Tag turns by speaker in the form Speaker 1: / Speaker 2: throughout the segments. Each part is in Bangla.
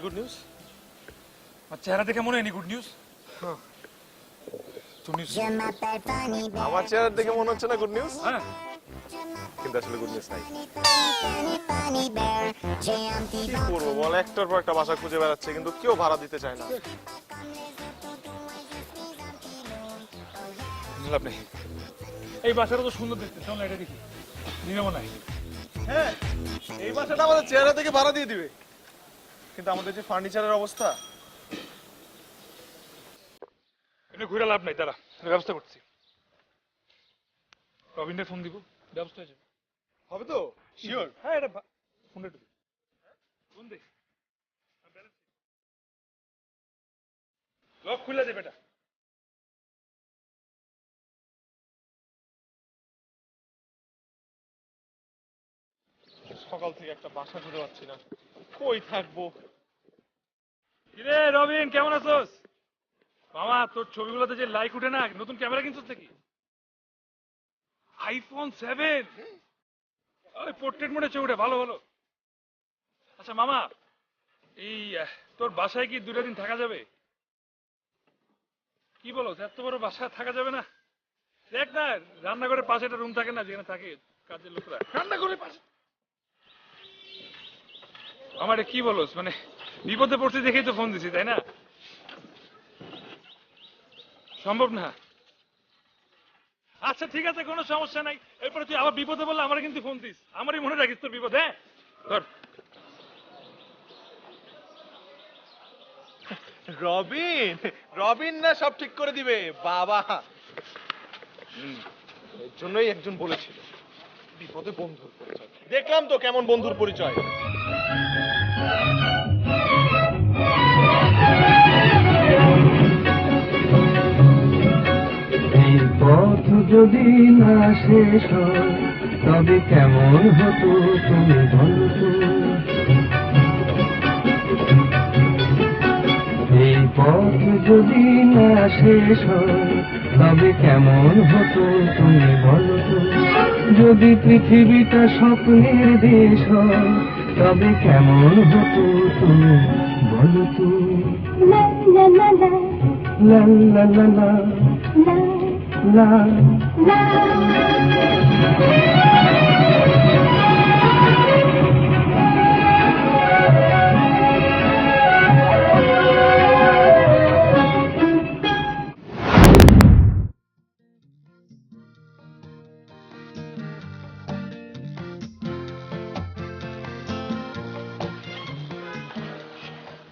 Speaker 1: Good news? আমার চেহারা দেখে মনে হয় গুড নিউজ।
Speaker 2: আমার চেহারা দেখে মনে হচ্ছে না গুড নিউজ,
Speaker 1: হ্যাঁ
Speaker 2: কিন্তু আসলে গুড নিউজ নাই। কি করবো বল, একটার পর একটা বাসা খুঁজে বেড়াচ্ছে কিন্তু কেউ ভাড়া দিতে চায় না।
Speaker 1: লাভ নেই, এই বাসাটা তো সুন্দর দেখতে, চল এটা দেখি। নিরব নাই।
Speaker 2: হ্যাঁ, এই বাসাটা আমাদের চেহারা দেখে ভাড়া দিয়ে দিবে, কিন্তু আমাদের যে ফার্নিচারের অবস্থা।
Speaker 1: এটা ঘুরে লাভ নাই, তারা ব্যবস্থা করছি। রবিনের ফোন দিব, ব্যবস্থা হয়ে যাবে।
Speaker 2: হবে তো শিওর?
Speaker 1: হ্যাঁ, এটা ফোনটা একটু ফোন দে, লক খুলে দেবে এটা।
Speaker 2: সকাল থেকে একটা বাসা খুঁজে পাচ্ছি না, কই থাকবো।
Speaker 1: কিরে রবিন, কেমন আছোস? মামা, তোর ছবিগুলোতে যে লাইক উঠে না, নতুন ক্যামেরা কিনছিস নাকি? আইফোন 7? ওই পোর্ট্রেট মোডে ছবি উঠে, ভালো ভালো। আচ্ছা মামা, এই তোর বাসায় কি 2টা দিন থাকা যাবে? কি বলো, এত বড় বাসা থাকা যাবে না? দেখ না, রান্নাঘরের পাশে একটা রুম থাকে না, যেখানে থাকে কাজের লোকরা, রান্নাঘরের পাশে। আমার কি বলোস, মানে বিপদে পড়ছি দেখেই তো ফোন দিছি, তাই না? সম্ভব না। আচ্ছা ঠিক আছে, কোনো সমস্যা নাই। এরপরে তুই আবার বিপদে বললে আমার কিন্তু ফোন দিস, আমারই মনে রাখিস তোর বিপদ। হ্যাঁ ধর।
Speaker 2: রবিন, রবিন না সব ঠিক করে দিবে বাবা। এর জন্যই একজন বলেছিল বিপদে বন্ধুর পরিচয়। দেখলাম তো কেমন বন্ধুর পরিচয়।
Speaker 3: এই পথ যদি না শেষ হয় তবে কেমন হতো তুমি বলো তো? এই পথ যদি না শেষ হয় তবে কেমন হতো তুমি বলো তো? যদি পৃথিবীটা স্বপ্নের দেশ হয় তবে কেমন হতো তুমি বলো তো? লা লা লা লা লা লা লা লা লা।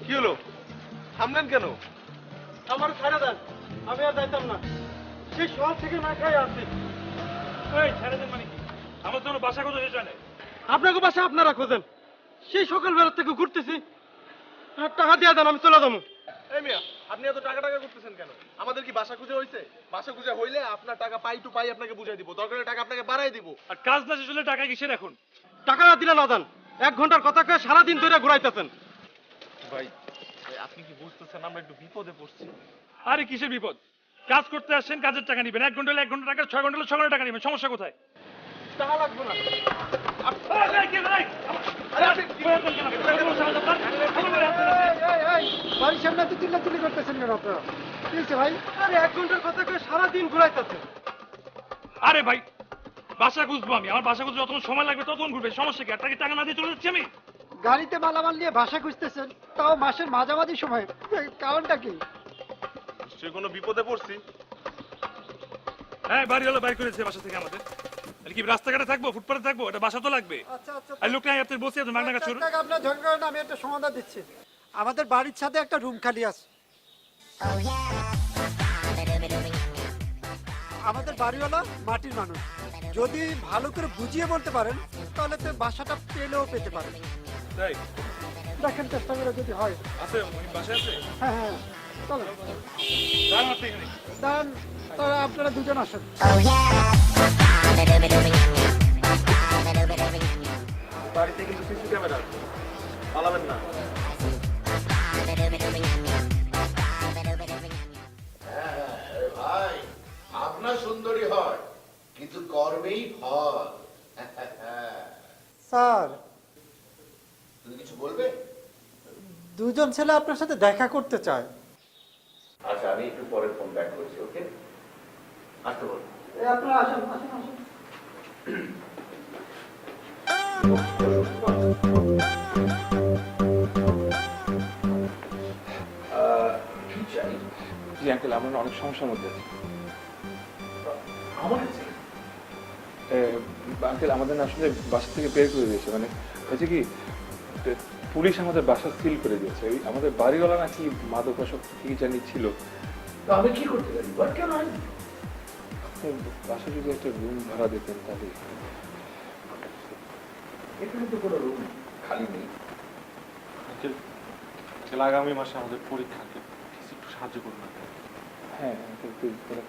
Speaker 2: কি হলো, থামলেন কেন?
Speaker 4: আমার ছাড়া দেন, আমি আর যাইতাম না। সেই সকাল থেকে না খাই আসছি।
Speaker 1: এই ছেড়ে দেন মানে কি? আমার জন্য বাসা কোথায় শেষ হয় না?
Speaker 4: আপনাকে বাসা আপনারা খোঁজেন, সেই সকালবেলা থেকে ঘুরতেছি। টাকা দিয়ে দেন, আমি চলে যাবো।
Speaker 2: এই মিয়া, আপনি এত টাকা টাকা করতেছেন কেন? আমাদের কি বাসা খুঁজে হইছে? বাসা খুঁজে হইলে আপনার টাকা পাই টু পাই আপনাকে বুঝাই দিব, দরকার হলে টাকা আপনাকে বাড়াই দিব।
Speaker 1: আর কাজ না শেষ হলে টাকা কিসের এখন?
Speaker 4: টাকা না দিলে না দেন, 1 ঘন্টার কথা কয়ে সারাদিন ধরে ঘুরাইতেছেন।
Speaker 2: ভাই, আপনি কি বুঝতেছেন আমরা একটু বিপদে পড়ছি?
Speaker 1: আরে কিসের বিপদ? কাজ করতে আসছেন, কাজের টাকা নিবেন। 1 ঘন্টা হলে 1 ঘন্টা টাকা, 6 ঘন্টা হলে 6 ঘন্টা টাকা নিবেন। সমস্যা কোথায়?
Speaker 4: টাকা লাগবে না।
Speaker 5: বাড়ির সামনে তো চিল্লাচিল্লি করতেছেন কেন আপনারা? কি হয়েছে ভাই?
Speaker 4: আরে 1 ঘন্টার কথা কয়ে সারাদিন ঘুরাইতেছেন।
Speaker 1: আরে ভাই, বাসা খুঁজবো আমি, আমার বাসা খুঁজতে যতক্ষণ সময় লাগবে ততক্ষণ ঘুরবে। সমস্যা কি? আর তাকে টাকা না দিয়ে চলে যাচ্ছি আমি।
Speaker 5: গাড়িতে মালামাল নিয়ে বাসা খুঁজতেছেন, তাও মাসের মাঝামাঝি সময়। কারণটা কি?
Speaker 2: নিশ্চয়ই কোনো বিপদে পড়ছি।
Speaker 1: হ্যাঁ, বাড়ি হলো বাইর করেছে বাসা থেকে আমাদের। তাহলে কি রাস্তাঘাটে থাকবো, ফুটপাতে থাকবো? এটা বাসা তো লাগবে।
Speaker 5: আচ্ছা আচ্ছা,
Speaker 1: আর লোকটা আপনি বসে আছেন মাগনা কাজ
Speaker 5: আপনাকে আপনার ঝগড়া করেন, আমি একটা সমাধান দিচ্ছি। আমাদের বাড়ির ছাদে একটা রুম খালি আছে। আমাদের বাড়িওয়ালা মাটির মানুষ, যদি ভালো করে বুঝিয়ে বলতে পারেন তাহলে তো বাসাটা পেলেও পেতে পারেন।
Speaker 1: তাই
Speaker 5: দেখেন চেষ্টা করে যদি হয়।
Speaker 1: আছে, বাসায় আছে।
Speaker 5: হ্যাঁ হ্যাঁ, চলো
Speaker 1: দাঁড়ান আপনি এখানে।
Speaker 5: দাঁড়ান, তাহলে আপনারা দুজন আসেন।
Speaker 2: বাড়িতে কিন্তু সিসি ক্যামেরা, পালাবেন না।
Speaker 6: ভাই, আপনার সুন্দরী হয় কিন্তু কর্মেই ফল।
Speaker 5: স্যার,
Speaker 6: তুমি কিছু বলবে?
Speaker 5: দুজন ছেলে আপনার সাথে দেখা করতে চায়।
Speaker 6: আচ্ছা আমি একটু পরে ফোন ব্যাক করছি, ওকে? আসতে বল।
Speaker 5: আপনারা আসেন আসেন আসেন।
Speaker 6: কি চাই?
Speaker 7: জি আঙ্কেল, আমরা না অনেক সমস্যার মধ্যে আছি।
Speaker 6: আমার কাছে
Speaker 7: আঙ্কেল আমাদের না আসলে বাসা থেকে বের করে দিয়েছে, মানে হয়েছে কি পুলিশ আমাদের বাসা সিল করে দিয়েছে। ওই আমাদের বাড়িওয়ালা নাকি মাদকাসক্ত কি জানি ছিল।
Speaker 6: তো আমি কি করতে পারি? বাট কেন আই?
Speaker 7: বাসা যদি একটা রুম ভাড়া দিতেন তাহলে।
Speaker 6: এখানে তো কোনো রুম খালি নেই।
Speaker 2: আগামী মাসে আমাদের পরীক্ষা, একটু সাহায্য করুন না।
Speaker 7: হ্যাঁ আঙ্কেল, প্লিজ, মানে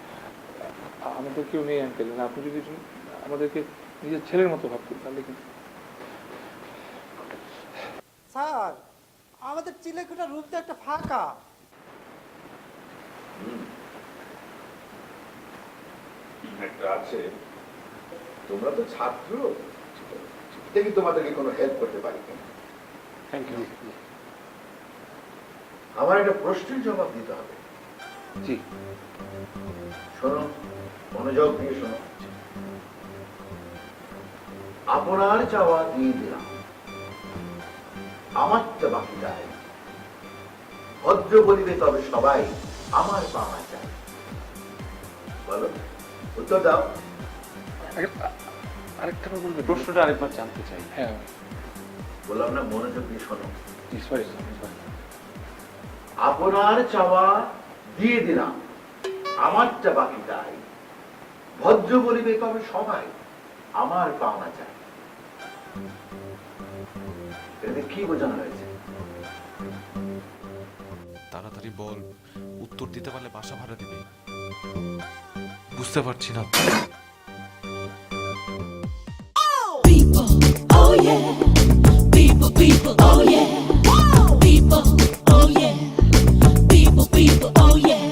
Speaker 7: আমাদের কেউ নেই আঙ্কেল, মানে আপনি যদি আমাদেরকে নিজের ছেলের মতো ভাবতেন তাহলে কিন্তু।
Speaker 5: স্যার, আমাদের চিলেকোঠা রুম তো একটা ফাঁকা।
Speaker 6: একটা আছে, তোমরা তো ছাত্র, দেখি তোমাদেরকে কোনো হেল্প করতে পারি কিনা।
Speaker 7: Thank you.
Speaker 6: আমার একটা প্রশ্নের জবাব দিতে হবে।
Speaker 7: জি।
Speaker 6: শোনো, মনোযোগ দিয়ে শোনো। আপনার চাওয়া দিয়ে দিলাম, আমারটা বাকি যায়। ভদ্র বলিবে তবে সবাই, আমার পাওয়া চাই। বলো, উত্তর দাও।
Speaker 7: আরেকটা বলবেন?
Speaker 2: প্রশ্নটা আরেকবার জানতে চাই।
Speaker 7: হ্যাঁ।
Speaker 6: বললাম না, মনোযোগ দিয়ে শোনো।
Speaker 7: জি সরি।
Speaker 6: আপনার চাওয়া দিয়ে দিলাম, আমারটা বাকি তাই। ভদ্র বলিবে তবে সবাই, আমার পাওনা চাই। এটাতে কি বোঝানো হয়েছে?
Speaker 8: তাড়াতাড়ি বল, উত্তর দিতে পারলে বাসা ভাড়া দিবে। বুঝতে পারছি না।
Speaker 9: People, oh yeah. People, people, oh yeah. People, oh yeah. People, people, oh yeah.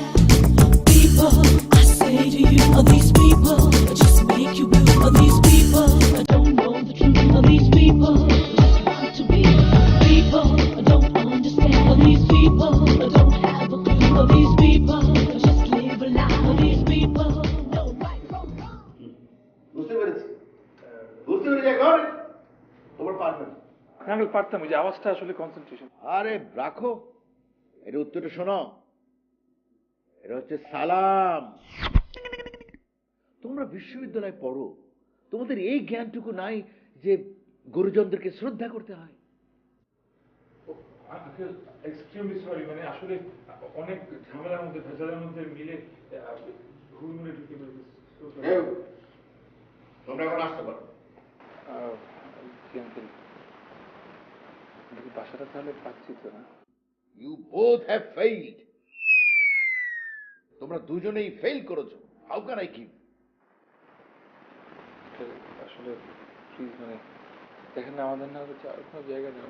Speaker 9: People, I say to you, all these people just make you blue. All these people don't know the truth. All these people just want to be. People don't understand. All these people don't have a clue. All these people just live a lie. All these people know right from wrong.
Speaker 6: বুঝতে পেরেছি, বুঝতে পেরেছি। এখন তোমার পারবে না।
Speaker 7: আঙ্কেল পারতাম, ওই যে আওয়াজটা আসলে কনসেন্ট্রেশন।
Speaker 6: আরে রাখো, এটা উত্তরটা শোনো। এটা হচ্ছে সালাম। তোমরা বিশ্ববিদ্যালয়ে পড়ো, তোমাদের এই জ্ঞানটুকু নাই যে গুরুজনদেরকে শ্রদ্ধা করতে হয়।
Speaker 7: আঙ্কেল এক্সট্রিমলি সরি, মানে আসলে অনেক ঝামেলার মধ্যে ভেজালের মধ্যে মিলে হুড়মুড়ে ঢুকে
Speaker 6: তোমরা এখন আসতে পারো।
Speaker 7: আঙ্কেল বাসাটা তাহলে পাচ্ছি তো না?
Speaker 6: You both have failed. তোমরা দুজনেই ফেল করেছো। How can I give?
Speaker 7: আসলে প্লিজ, মানে দেখেন না আমাদের না আর কোনো জায়গা নেই।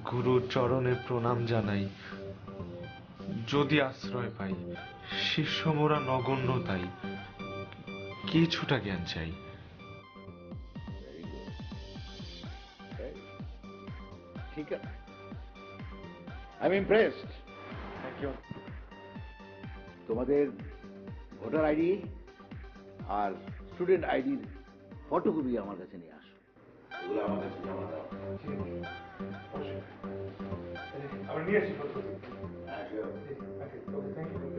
Speaker 8: গুরুর চরণে প্রণাম জানাই, যদি আশ্রয় পাই। শিষ্য মোরা নগণ্য তাই, কিছুটা জ্ঞান চাই।
Speaker 6: ঠিক আছে, I am impressed.
Speaker 7: Thank you.
Speaker 6: তোমাদের ভোটার আইডি আর স্টুডেন্ট আইডির ফটোকপি আমার কাছে নিয়ে আসো। এগুলো আমার কাছে জমা দাও।
Speaker 7: আমরা নিয়ে আসি।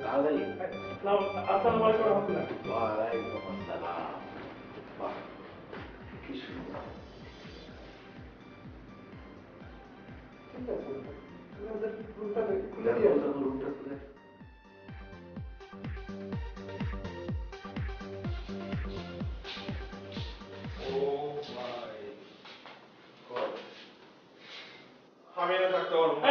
Speaker 6: তাড়াতাড়ি।
Speaker 7: আসসালামু আলাইকুম ওয়া রাহমাতুল্লাহ।
Speaker 6: ওয়ালাইকুম আসসালাম। বাহ, কি সুন্দর। খুলে দাও তো রুমটা, খুলে।
Speaker 2: আমি না থাকতে পারবো না।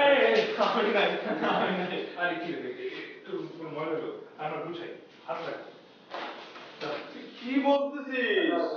Speaker 7: আরে কি রে, একটু মনে হলো আমরা বুঝাই হাত রাখ।
Speaker 2: কি বলতেছিস?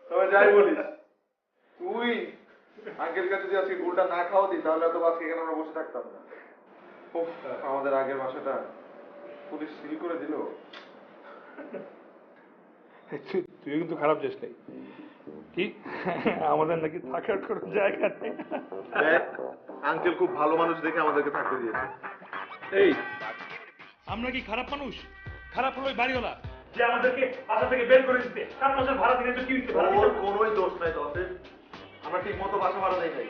Speaker 2: তবে যাই বলিস, তুই আঙ্কেল কাছে যদি আজকে গোলটা না খাওয়াতি তাহলে হয়তো আজকে এখানে আমরা বসে থাকতাম না। উফ, আমাদের আগের বাসাটা পুলিশ সিল করে দিল।
Speaker 7: তুই কিন্তু খারাপ যাস নাই কি আমাদের নাকি থাকার কোনো জায়গা নেই।
Speaker 2: দেখ, আঙ্কেল খুব ভালো মানুষ দেখে আমাদেরকে থাকতে দিয়েছে।
Speaker 1: এই আমরা কি খারাপ মানুষ? খারাপ হলো ওই বাড়িওয়ালা যে আমাদেরকে বাসা থেকে বের করে দিতে। 4 মাসের ভাড়া দিলে তো কি হইতে পারে?
Speaker 2: ওর কোনোই দোষ নাই দোষের, আমরা ঠিক মতো বাসা ভাড়া দেই নাই।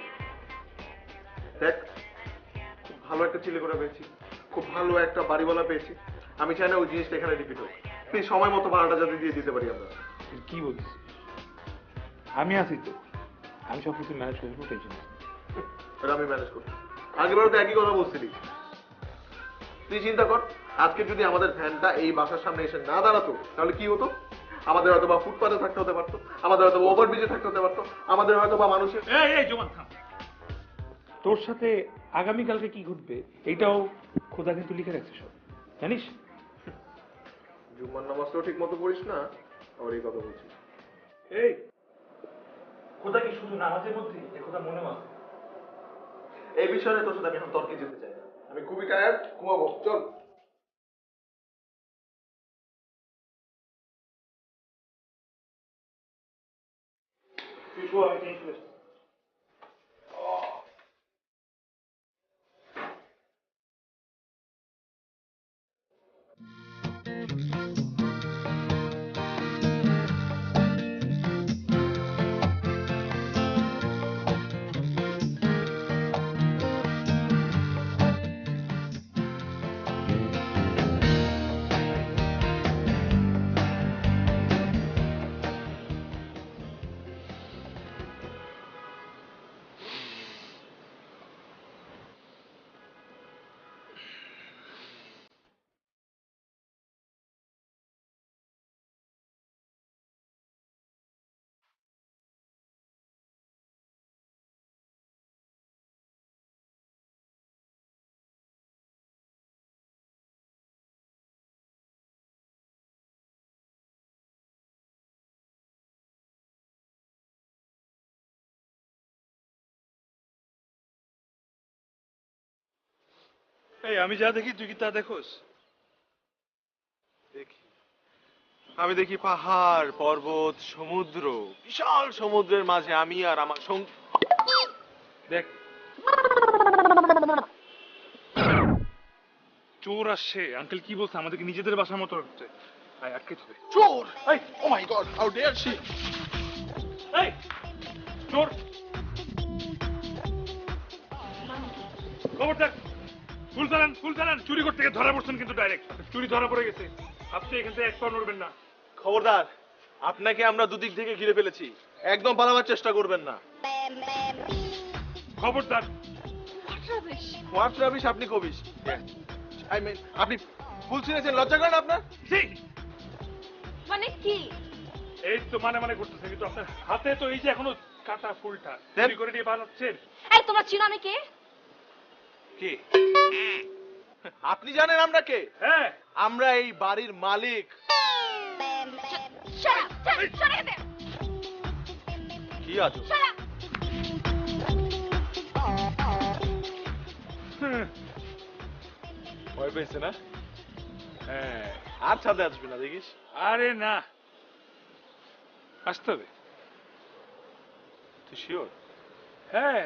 Speaker 2: দেখ, খুব ভালো একটা ছেলে করে পেয়েছি, খুব ভালো একটা বাড়িওয়ালা পেয়েছি। আমি চাই না ওই জিনিসটা এখানে রিপিট হোক। তুই সময় মতো ভাড়াটা যাতে দিয়ে দিতে পারি আমরা।
Speaker 7: তুই কি বলছিস? আমি আছি তো, আমি সব কিছু ম্যানেজ করে দেবো, টেনশন নেই।
Speaker 2: এটা আমি ম্যানেজ করি। আগেবারও তো একই কথা বলছিলি। তুই চিন্তা কর, আজকে যদি আমাদের ভ্যানটা এই বাসার সামনে এসে না দাঁড়াতো তাহলে কি হতো? আমাদের হয়তো বা ফুটপাতে থাকতে হতে পারতো, আমাদের হয়তো ওভারব্রিজে থাকতে হতে পারতো, আমাদের হয়তো বা মানুষের
Speaker 1: এই জোমান থাম।
Speaker 7: তোর সাথে আগামীকালকে কি ঘটবে এইটাও খোদা কিন্তু লিখে রাখছে সব, জানিস?
Speaker 2: জুম্মার নামাজটাও ঠিক মতো পড়িস না, আবার এই কথা বলছিস।
Speaker 1: এই খোদা কি শুধু নামাজের মধ্যে? এ কথা মনে আছে?
Speaker 2: এই বিষয়ে তোর সাথে আমি এখন তর্কে যেতে চাই না। আমি খুবই টায়ার্ড, ঘুমাবো, চল।
Speaker 1: তুই শো, আমি চেঞ্জ করে আসছি। এই আমি যা দেখি তুই কি তা দেখোস?
Speaker 2: দেখি, আমি দেখি পাহাড়, পর্বত, সমুদ্র, বিশাল সমুদ্রের মাঝে আমি আর আমার
Speaker 1: দেখ, চোর আসছে। আঙ্কেল কি বলছে? আমাদেরকে নিজেদের বাসার মতো রাখছে। আয়, আটকে হবে।
Speaker 2: চোর! এই, ও মাই গড, হাউ ডেয়ার শি!
Speaker 1: এই চোর, খবরদার! ফুল চালান, ফুল চালান! চুরি করতে গিয়ে ধরা পড়ছেন কিন্তু ডাইরেক্ট। চুরি ধরা পড়ে গেছে। আপনি এখান থেকে এক পা নড়বেন না।
Speaker 2: খবরদার, আপনাকে আমরা দুদিক থেকে ঘিরে ফেলেছি, একদম পালাবার চেষ্টা করবেন না।
Speaker 1: খবরদার!
Speaker 2: হোয়াট রাবিশ আপনি কবিশ? আই মিন, আপনি ফুল ছিঁড়েছেন, লজ্জা করেন আপনার?
Speaker 1: ছি!
Speaker 9: মানে কি?
Speaker 1: এই তো মানে মানে করতেছে, কিন্তু আপনার হাতে তো এই যে এখনো কাটা ফুলটা চুরি করে নিয়ে বানাচ্ছেন।
Speaker 9: এই তোমরা চিনো আমি কে?
Speaker 2: কে? আপনি জানেন আমরা কে?
Speaker 1: হ্যাঁ,
Speaker 2: আমরা এই বাড়ির মালিক। কি আছো? ভয় পেয়েছে না?
Speaker 1: হ্যাঁ।
Speaker 2: আর ছাদে আসবি না দেখিস।
Speaker 1: আরে না, আসতে হবে।
Speaker 2: তুই শিওর?
Speaker 1: হ্যাঁ,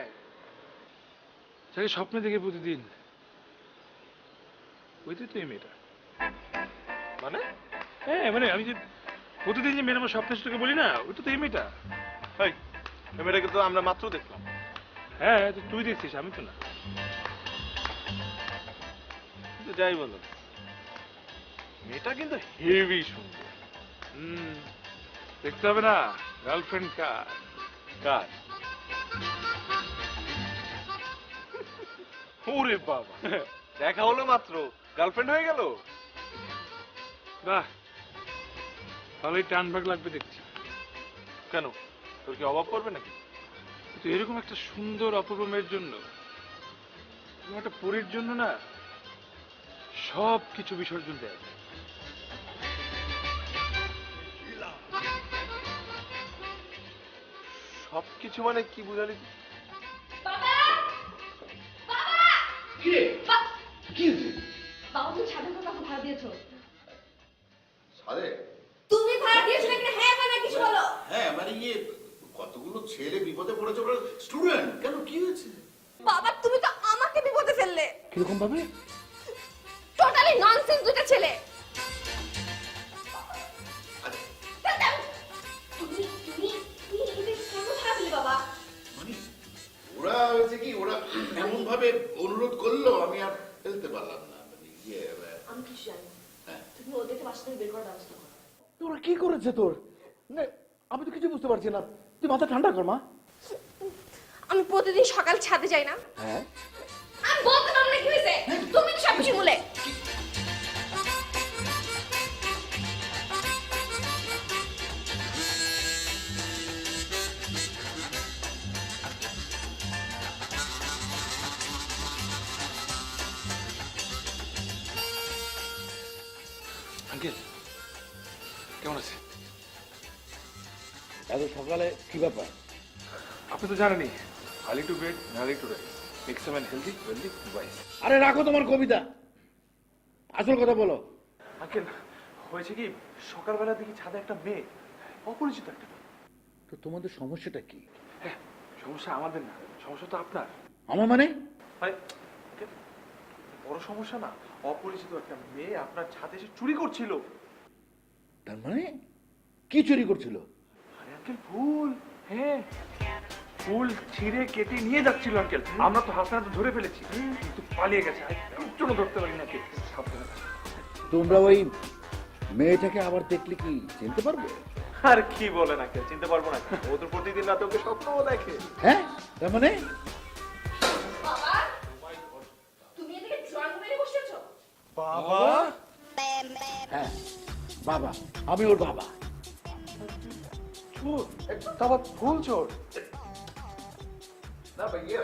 Speaker 1: যাকে স্বপ্নে দেখে প্রতিদিন, ওইটাই তো এই মেয়েটা।
Speaker 2: মানে?
Speaker 1: হ্যাঁ, মানে আমি যে প্রতিদিন যে মেয়ের আমার স্বপ্নের সাথে বলি না, ওইটা তো এই মেয়েটা।
Speaker 2: এই মেয়েটাকে তো আমরা মাত্র দেখলাম।
Speaker 1: হ্যাঁ, তো তুই দেখছিস, আমি তো না।
Speaker 2: কিন্তু যাই বলো, মেয়েটা কিন্তু হেভি সুন্দর।
Speaker 1: দেখতে হবে না গার্লফ্রেন্ড কার?
Speaker 2: কার? ওরে বাবা, দেখা হলো মাত্র গার্লফ্রেন্ড হয়ে গেল?
Speaker 1: বাহ, ভালোই টান ভাগ লাগবে দেখছি।
Speaker 2: কেন, তোর কি অভাব করবে নাকি?
Speaker 1: কিন্তু এরকম একটা সুন্দর অপূর্ব মেয়ের জন্য, এরকম একটা পরীর জন্য না সব কিছু বিসর্জন দেয়া যায়।
Speaker 2: সবকিছু মানে কি বুঝালি?
Speaker 9: বাবা বাবা
Speaker 6: কি রে? কি হয়েছে?
Speaker 9: বাবা তুমি ছাদের উপর কাউকে ভাড়া দিয়েছো?
Speaker 6: আরে
Speaker 9: তুমি ভাড়া দিয়েছো নাকি? হ্যাঁ মানে কিছু বলো।
Speaker 6: হ্যাঁ মানে কতগুলো ছেলে বিপদে পড়েছে, ওরা স্টুডেন্ট। কেন, কি হয়েছে?
Speaker 9: বাবা তুমি তো আমাকে বিপদে ফেললে।
Speaker 6: কিরকম ভাবে?
Speaker 9: টোটালি ননসেন্স দুটো ছেলে। তুমি তুমি তুমি এদের কেন ভাড়া দিলে বাবা?
Speaker 6: মানে ওরা হয়েছে কি, ওরা এমন ভাবে অনুরোধ করলো, আমি আর ফেলতে পারলাম না। মানে
Speaker 9: আমি কিছু জানি না। তুমি ওদেরকে বাসা থেকে বের করার ব্যবস্থা করো।
Speaker 6: তোরা কি করেছে তোর? না, আমি তো কিছু বুঝতে পারছি না। তুই মাথা ঠান্ডা কর মা।
Speaker 9: আমি প্রতিদিন সকাল ছাদে যাই না?
Speaker 6: হ্যাঁ,
Speaker 9: আমি বলতে পারবো না কি হয়েছে। তুমি তো সবকিছু বলে।
Speaker 7: আঙ্কেল কেমন আছে?
Speaker 6: এত সকালে কি ব্যাপার?
Speaker 7: আপনি তো জানেনই, early to bed early to rise makes a man healthy wealthy wise.
Speaker 6: আরে রাখো তোমার কবিতা, আসল কথা বলো।
Speaker 7: আঙ্কেল হয়েছে কি, সকালবেলা দেখি ছাদে একটা মেয়ে, অপরিচিত একটা মেয়ে।
Speaker 6: তো তোমাদের সমস্যাটা কি?
Speaker 7: হ্যাঁ, সমস্যা আমাদের না, সমস্যা তো আপনার।
Speaker 6: আমার মানে?
Speaker 7: মানে আঙ্কেল, বড় সমস্যা না, অপরিচিত একটা মেয়ে আপনার ছাদে এসে চুরি করছিল।
Speaker 6: তার মানে কি চুরি করছিল?
Speaker 7: আরে আঙ্কেল ফুল, হ্যাঁ ফুল ছিঁড়ে কেটে নিয়ে যাচ্ছিল আঙ্কেল। আমরা তো হাসনা তো ধরে ফেলেছি, কিন্তু পালিয়ে গেছে। জন্য ধরতে পারি না আঙ্কেল, সাবধানে থাকবেন।
Speaker 6: তোমরা ওই মেয়েটাকে আবার দেখলে কি চিনতে পারবে?
Speaker 7: আর কি বলেন আঙ্কেল, চিনতে পারবো না। ও তো প্রতিদিন রাতে ওকে স্বপ্নও দেখে।
Speaker 6: হ্যাঁ, তার মানে
Speaker 9: বাবা তুমি এদিকে ড্রয়িং রুমে বসে আছো?
Speaker 7: বাবা?
Speaker 6: হ্যাঁ বাবা, আমি ওর বাবা।
Speaker 7: চোর? তারপর ফুল চোর?
Speaker 2: না ভাইয়া,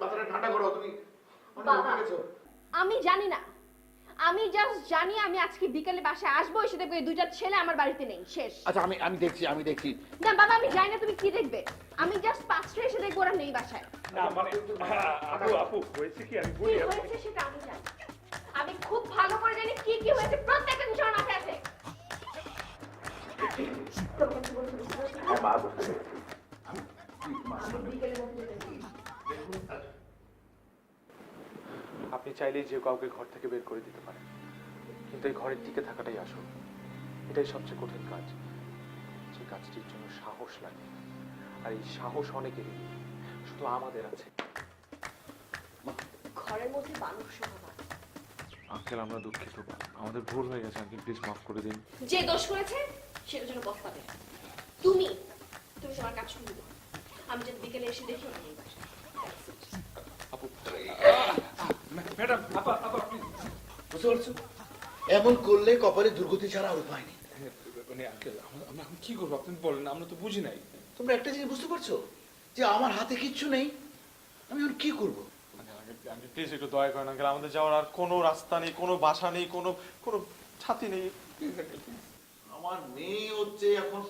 Speaker 2: মাথাটা ঠান্ডা করো তুমি।
Speaker 9: বাবা আমি জানি না, আমি জাস্ট জানি আমি আজকে বিকেলে বাসায় আসবো, এসে দেখবো এই দুইটা ছেলে আমার বাড়িতে নেই, শেষ।
Speaker 6: আচ্ছা আমি দেখছি।
Speaker 9: না বাবা আমি জানি না তুমি কি দেখবে, আমি জাস্ট 5টা এসে দেখবো ওরা নেই বাসায়।
Speaker 7: না মানে আপু হয়েছে কি, আমি
Speaker 9: কি
Speaker 7: বলি
Speaker 9: হয়েছে সেটা আমি জানি, আমি খুব ভালো করে জানি কি কি হয়েছে, প্রত্যেকটা জিনিস আমার মাথায় আছে।
Speaker 7: আপনি চাইলেই যে কাউকে ঘর থেকে বের করে দিতে পারেন, কিন্তু এই ঘরের টিকে থাকাটাই আসল। এটাই সবচেয়ে কঠিন কাজ, যে কাজটির জন্য সাহস লাগে। আর এই সাহস অনেকেরই নেই, শুধু আমাদের আছে।
Speaker 9: ঘরের মধ্যে বালক সহমান।
Speaker 8: আঙ্কেল আমরা দুঃখিত, আমাদের ভুল হয়ে গেছে আঙ্কেল, প্লিজ মাফ করে দিন।
Speaker 9: যে দোষ করেছে সেটার জন্য পস্তাবে। তুমি তুমি তোমার কাজ শুরু করো, আমি যদি বিকেলে এসে দেখি ওরা নেই বাসায়।
Speaker 8: আপু
Speaker 1: ম্যাডাম আপা আপা প্লিজ।
Speaker 6: বুঝতে পারছো, এমন করলে কপালে দুর্গতি ছাড়া আর উপায় নেই।
Speaker 7: মানে আঙ্কেল আমরা এখন কি করবো আপনি বলেন, আমরা তো বুঝি নাই।
Speaker 6: তোমরা একটা জিনিস বুঝতে পারছো, যে আমার হাতে কিচ্ছু নেই, আমি এখন কি করবো?
Speaker 7: প্লিজ একটু দয়া করেন আঙ্কেল, আমাদের যাওয়ার আর কোনো রাস্তা নেই, কোনো বাসা নেই, কোনো কোনো ছাতি নেই।
Speaker 6: আমার মেয়ে হচ্ছে এখন।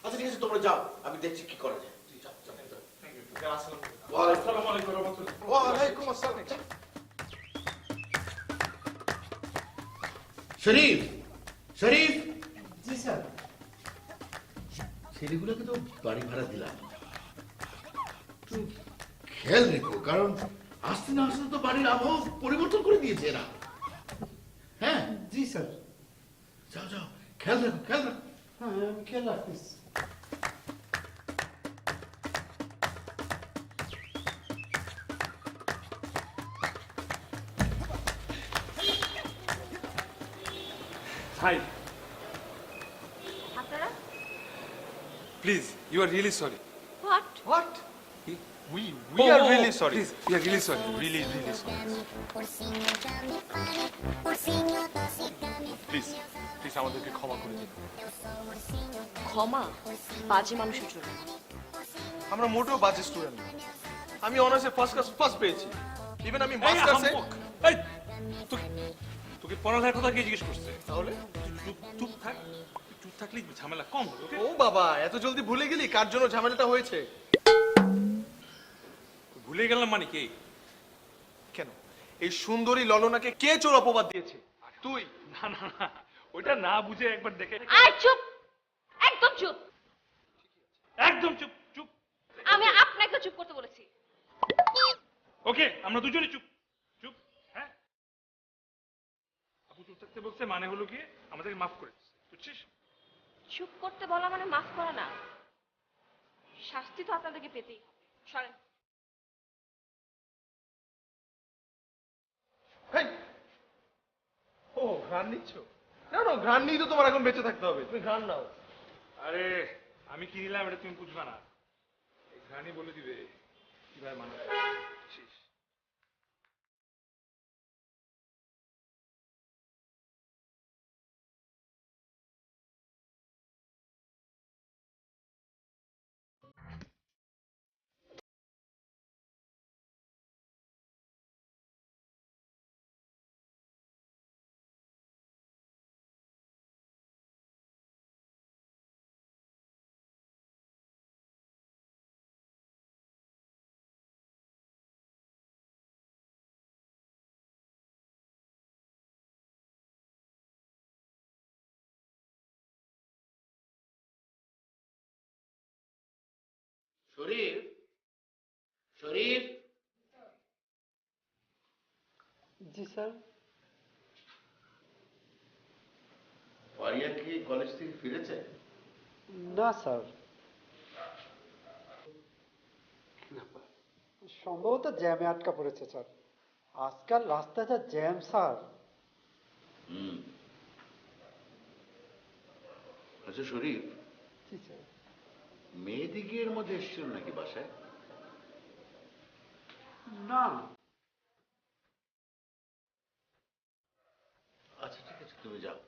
Speaker 6: আচ্ছা ঠিক আছে, তোমরা যাও, আমি দেখছি কি করা যায়। তুই যাও, যাও।
Speaker 1: আসসালামু আলাইকুম ওয়া রাহমাতুল্লাহ।
Speaker 6: ওয়ালাইকুম আসসালাম। শরীফ, শরীফ।
Speaker 5: জি স্যার।
Speaker 6: ছেলেগুলোকে তো বাড়ি ভাড়া দিলাম, একটু খেয়াল রেখো, কারণ আস্তে না আস্তে তো বাড়ির আবহাওয়া পরিবর্তন করে দিয়েছে এরা। হ্যাঁ
Speaker 5: জি স্যার।
Speaker 6: যাও যাও, খেয়াল রাখো, খেয়াল রাখো।
Speaker 5: হ্যাঁ আমি খেয়াল রাখতেছি।
Speaker 7: হাই
Speaker 9: আপনারা
Speaker 7: please, you are really sorry.
Speaker 9: What
Speaker 7: We are really sorry. Please, we are really sorry. Really sorry. Please আমাদেরকে ক্ষমা করে দিন।
Speaker 9: ক্ষমা বাজে মানুষের জন্য।
Speaker 2: আমরা মোটেও বাজে স্টুডেন্ট না। আমি অনার্সে ফার্স্ট ক্লাস ফার্স্ট পেয়েছি। ইভেন আমি মাস্টার্সে।
Speaker 1: এই তোকে পড়ালেখার কথা কে জিজ্ঞেস করছে? তাহলে তুই চুপ চুপ থাক, তুই চুপ থাকলেই ঝামেলা কম হবে। ওকে?
Speaker 2: ও বাবা, এত জলদি ভুলে গেলি কার জন্য ঝামেলাটা হয়েছে?
Speaker 1: ভুলে গেলাম মানে কি?
Speaker 2: কেন এই সুন্দরী ললনাকে কে চোর অপবাদ দিয়েছে? তুই?
Speaker 1: না না না, ওইটা না বুঝে একবার দেখে।
Speaker 10: আয় চুপ, একদম চুপ।
Speaker 1: একদম চুপ চুপ।
Speaker 10: আমি আপনাকে চুপ করতে বলেছি।
Speaker 1: ওকে, আমরা দুজনেই চুপ চুপ। হ্যাঁ, আপু চুপ থাকতে বলছে মানে হলো কি আমাদেরকে মাফ করে দিচ্ছে, বুঝছিস?
Speaker 10: চুপ করতে বলা মানে মাফ করা না, শাস্তি তো আপনাদেরকে পেতেই হবে। সরেন।
Speaker 2: হেই! ও ঘ্রাণ নিচ্ছ? না না, ঘ্রাণ নিয়ে তো তোমার এখন বেঁচে থাকতে হবে, তুমি ঘ্রাণ নাও।
Speaker 1: আরে আমি কি নিলাম এটা তুমি বুঝবা না, এই ঘানি বলে দিবে কিভাবে মানাবে। বুঝছিস?
Speaker 6: শরীর, শরীর,
Speaker 5: জি স্যার।
Speaker 6: ফারিয়া কি কলেজ থেকে ফিরেছে?
Speaker 5: না স্যার, সম্ভবত জ্যামে আটকা পড়েছে স্যার। আজকাল রাস্তায় যা জ্যাম স্যার।
Speaker 6: হুম। আচ্ছা শরীর,
Speaker 5: জি স্যার।
Speaker 6: মেয়েদিকে এর মধ্যে এসেছিল নাকি বাসায়?
Speaker 5: না।
Speaker 6: আচ্ছা ঠিক আছে, তুমি যাও।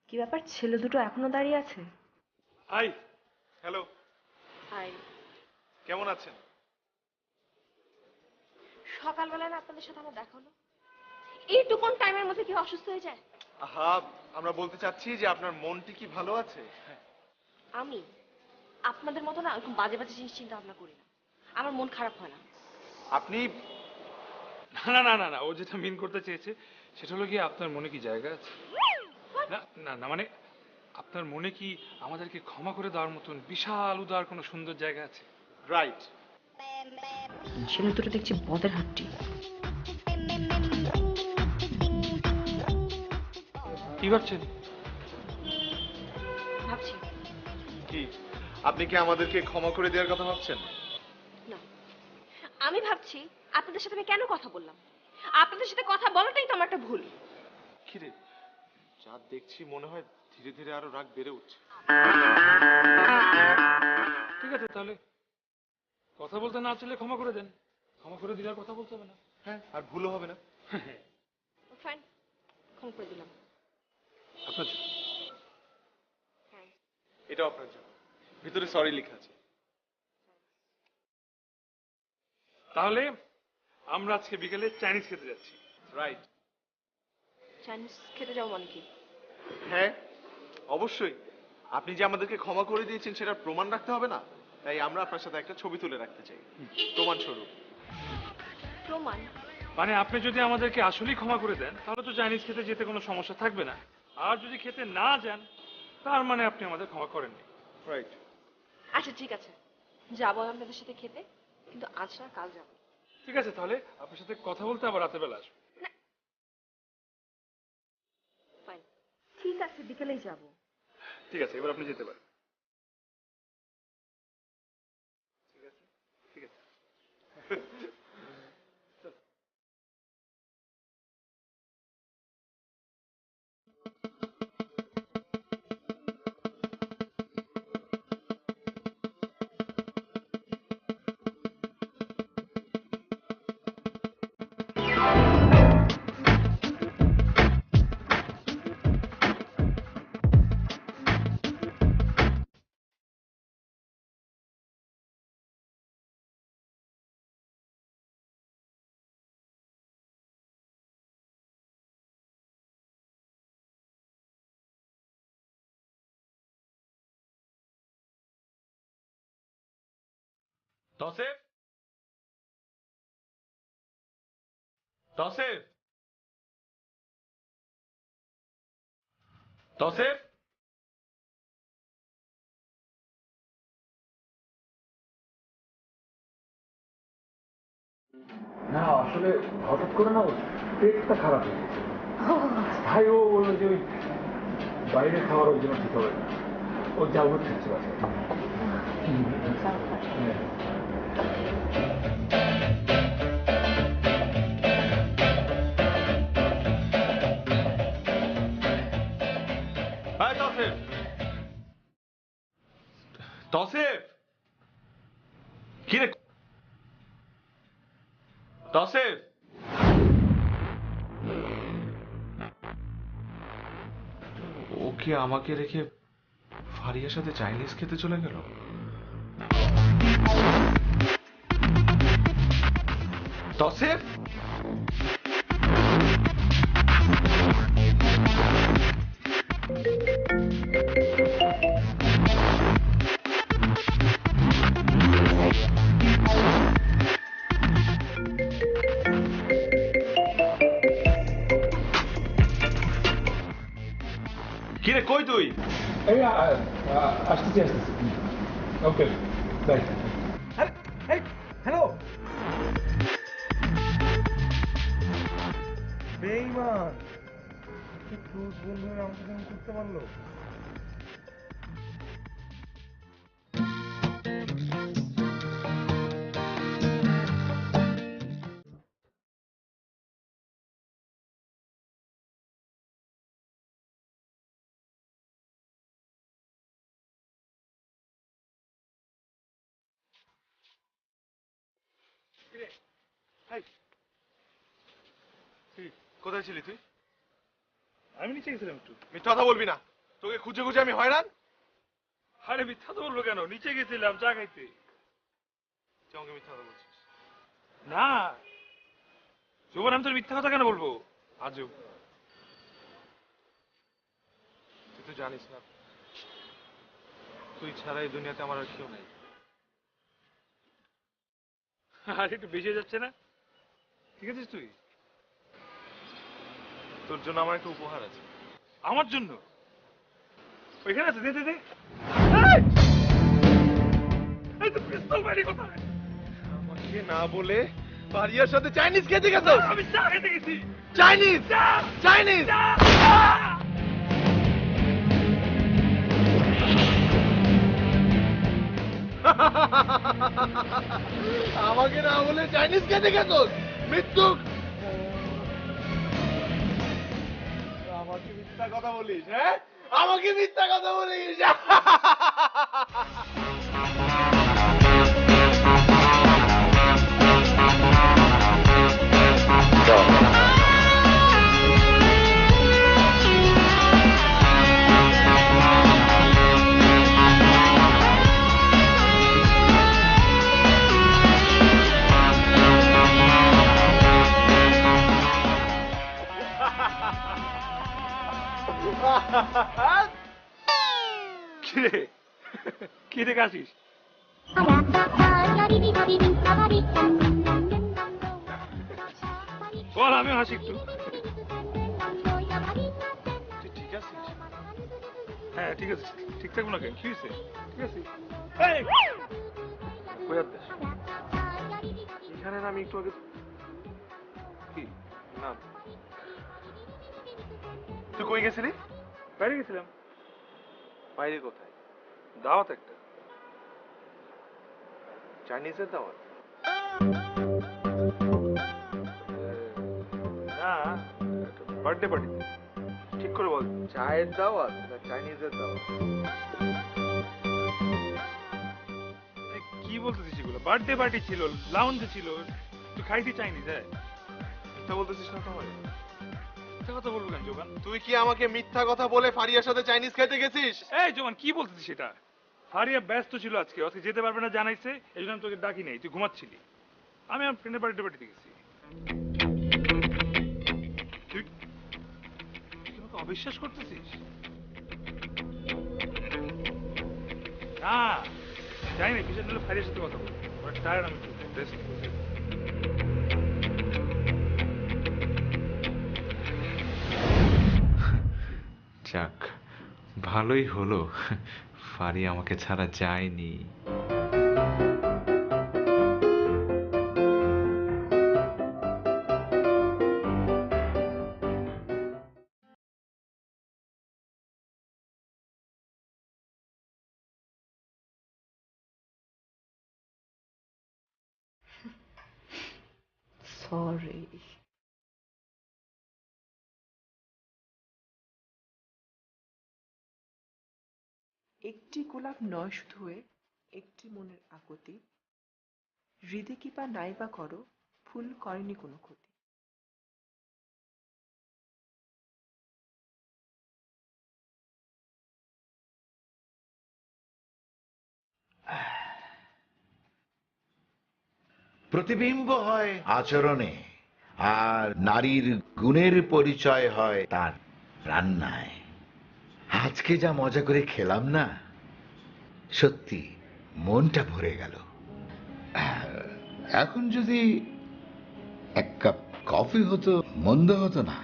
Speaker 10: কি ব্যাপার, ছেলে দুটো এখনো দাঁড়িয়ে আছে?
Speaker 2: Hi, hello,
Speaker 10: hi.
Speaker 2: কেমন আছেন?
Speaker 10: সকালবেলা না আপনাদের সাথে আমার দেখা হলো, এইটুকুন টাইমের মধ্যে কি অসুস্থ হয়ে যায়?
Speaker 2: আহা, আমরা বলতে চাচ্ছি যে আপনার মনটি কি ভালো আছে?
Speaker 10: আমি আপনাদের মতো না এরকম বাজে বাজে জিনিস চিন্তা ভাবনা করি না, আমার মন খারাপ হয় না।
Speaker 2: আপনি
Speaker 1: না না না না না, ও যেটা মিন করতে চেয়েছে সেটা হলো কি আপনার মনে কি জায়গা আছে? না না না, মানে আপনার মনে কি আমাদেরকে ক্ষমা করে দেওয়ার মতন বিশাল উদার কোনো সুন্দর জায়গা আছে?
Speaker 2: রাইট।
Speaker 10: ছেলে দুটো দেখছি বদের হাট্টি।
Speaker 1: কি ভাবছেন?
Speaker 10: ভাবছি
Speaker 2: কি আপনি কি আমাদেরকে ক্ষমা করে দেওয়ার কথা ভাবছেন?
Speaker 10: না, আমি ভাবছি আপনাদের সাথে আমি কেন কথা বললাম। আপনাদের সাথে কথা বলাটাই তো আমার একটা ভুল।
Speaker 2: কি রে, যা দেখছি মনে হয় ধীরে ধীরে আরো রাগ বেড়ে উঠছে।
Speaker 1: ঠিক আছে, তাহলে কথা বলতে না চাইলে ক্ষমা করে দেন, ক্ষমা করে দিলে আর কথা বলতে হবে না।
Speaker 2: হ্যাঁ, আর ভুলও হবে না।
Speaker 10: ফাইন, ক্ষমা করে দিলাম।
Speaker 1: আপনার জন্য।
Speaker 10: হ্যাঁ।
Speaker 2: এটাও আপনার জন্য, ভিতরে সরি লেখা আছে।
Speaker 1: তাহলে আমরা আজকে বিকেলে চাইনিজ খেতে যাচ্ছি।
Speaker 2: রাইট।
Speaker 10: চাইনিজ খেতে যাও মানে কি?
Speaker 2: হ্যাঁ অবশ্যই, আপনি যে আমাদেরকে ক্ষমা করে দিয়েছেন সেটার প্রমাণ রাখতে হবে না? তাই আমরা আপনার সাথে একটা ছবি তুলে রাখতে চাই, প্রমাণ স্বরূপ।
Speaker 10: প্রমাণ?
Speaker 1: মানে আপনি যদি আমাদেরকে আসলেই ক্ষমা করে দেন তাহলে তো চাইনিজ খেতে যেতে কোনো সমস্যা থাকবে না, আর যদি খেতে না যান তার মানে আপনি আমাদের ক্ষমা করেননি।
Speaker 2: রাইট।
Speaker 10: আচ্ছা ঠিক আছে, যাবো আপনাদের সাথে খেতে, কিন্তু আজ না কাল যাবো।
Speaker 1: ঠিক আছে, তাহলে আপনার সাথে কথা বলতে আবার রাতের বেলা আসবো।
Speaker 10: ফাইন, ঠিক আছে, বিকেলেই যাবো।
Speaker 1: ঠিক আছে, এবার আপনি যেতে পারেন। ঠিক আছে।
Speaker 7: তসেফ, তসেফ, তসেফ।
Speaker 11: না আসলে হঠাৎ করে না ওর পেটটা খারাপ হয়ে গেছে। ভাই ও বললো যে ওই বাইরে খাওয়ার ওর জন্য ঠিক হবে না, ও যাবো খাচ্ছে বাসায়। হ্যাঁ।
Speaker 7: হ্যাঁ তসেফ, তসেফ, কি রে তসেফ? ওকে আমাকে রেখে ফারিয়ার সাথে চাইনিজ খেতে চলে গেল। তসেফ, কিরে কই তুই?
Speaker 11: এই আসতেছি আসতেছি। Okay bye. হ্যালো বেঈমান, ক্লোজ বন্ধু আমাকে ফোন করতে পারলো।
Speaker 2: কোথায় ছিলি তুই?
Speaker 1: আমি নিচে গেছিলাম একটু।
Speaker 2: মিথ্যা কথা বলবি না, তোকে খুঁজে খুঁজে আমি হয়রান।
Speaker 1: আরে মিথ্যা তো বলবো কেন, নিচে গেছিলাম চা খাইতে।
Speaker 2: তুই আমাকে মিথ্যা কথা বলছিস?
Speaker 1: না জোবান, আমি তোর মিথ্যা কথা কেন বলবো? আজব।
Speaker 2: তুই তো জানিস না, তুই ছাড়া এই দুনিয়াতে আমার আর কেউ নাই।
Speaker 1: আর একটু বেশি হয়ে যাচ্ছে না? ঠিক আছিস তুই?
Speaker 2: তোর জন্য আমার একটা উপহার আছে।
Speaker 1: আমার জন্য? ওইখানে আছে, দে দে দে। এই তো পিস্তল বাইরে কোথায়?
Speaker 2: আমাকে না বলে ফারিয়ার সাথে চাইনিজ খেতে গেছো?
Speaker 1: আমি চা খেতে গেছি।
Speaker 2: Chinese, Chinese. আমাকে না বলে চাইনিজ খেতে গেছো? মৃত্যুক। আমাকে মিথ্যা কথা বলিস? হ্যাঁ, আমাকে মিথ্যা কথা বলিস?
Speaker 1: কিরে কিরে কাশিস? বল, আমিও হাসি একটু।
Speaker 2: তুই ঠিক আছিস?
Speaker 1: হ্যাঁ ঠিক আছে, ঠিক থাকবো না কেন? কি হয়েছে? ঠিক আছে। এই, কই আর দেশ?
Speaker 2: এখানে না, আমি একটু আগে
Speaker 1: কি?
Speaker 2: না। তুই কই গেছিলি?
Speaker 1: বাইরে গেছিলাম।
Speaker 2: বাইরে কোথায়?
Speaker 1: দাওয়াত একটা।
Speaker 2: চাইনিজের দাওয়াত?
Speaker 1: না, বার্থডে পার্টিতে।
Speaker 2: ঠিক করে বল, চায়ের দাওয়াত না চাইনিজের দাওয়াত?
Speaker 1: কি বলতেছিস এগুলো? বার্থডে পার্টি ছিল, লাউঞ্জে ছিল, তুই খাইতে চাইনি যায়।
Speaker 2: মিথ্যা বলতেছিস না তোমার?
Speaker 1: মিথ্যা কথা বলবো কেন জোবান?
Speaker 2: তুই কি আমাকে মিথ্যা কথা বলে ফারিয়ার সাথে চাইনিজ খেতে গেছিস?
Speaker 1: এই জোবান, কি বলতেছিস সেটা? ফারিয়া ব্যস্ত ছিল আজকে, আজকে যেতে পারবে না জানাইছে, এই জন্য আমি তোকে ডাকি নাই, তুই ঘুমাচ্ছিলি। আমি আমার ফ্রেন্ডের বার্থডে পার্টিতে গেছি। তুই তুই আমাকে অবিশ্বাস করতেছিস? না যাই না, বিশেষ হলে ফারিয়ার সাথে কথা বল। টায়ার্ড, আমি রেস্ট করছি।
Speaker 8: যাক, ভালোই হলো ফারি আমাকে ছাড়া যায়নি।
Speaker 10: সরি।
Speaker 12: একটি গোলাপ নয় শুধু একটি মনের আকুতি, হৃদে কি বা নাই বা করো, ফুল করেনি কোনো ক্ষতি।
Speaker 6: প্রতিবিম্ব হয় আচরণে, আর নারীর গুণের পরিচয় হয় তার রান্নায়। আজকে যা মজা করে খেলাম না, সত্যি মনটা ভরে গেল। এখন যদি এক কাপ কফি হতো মন্দ হতো না।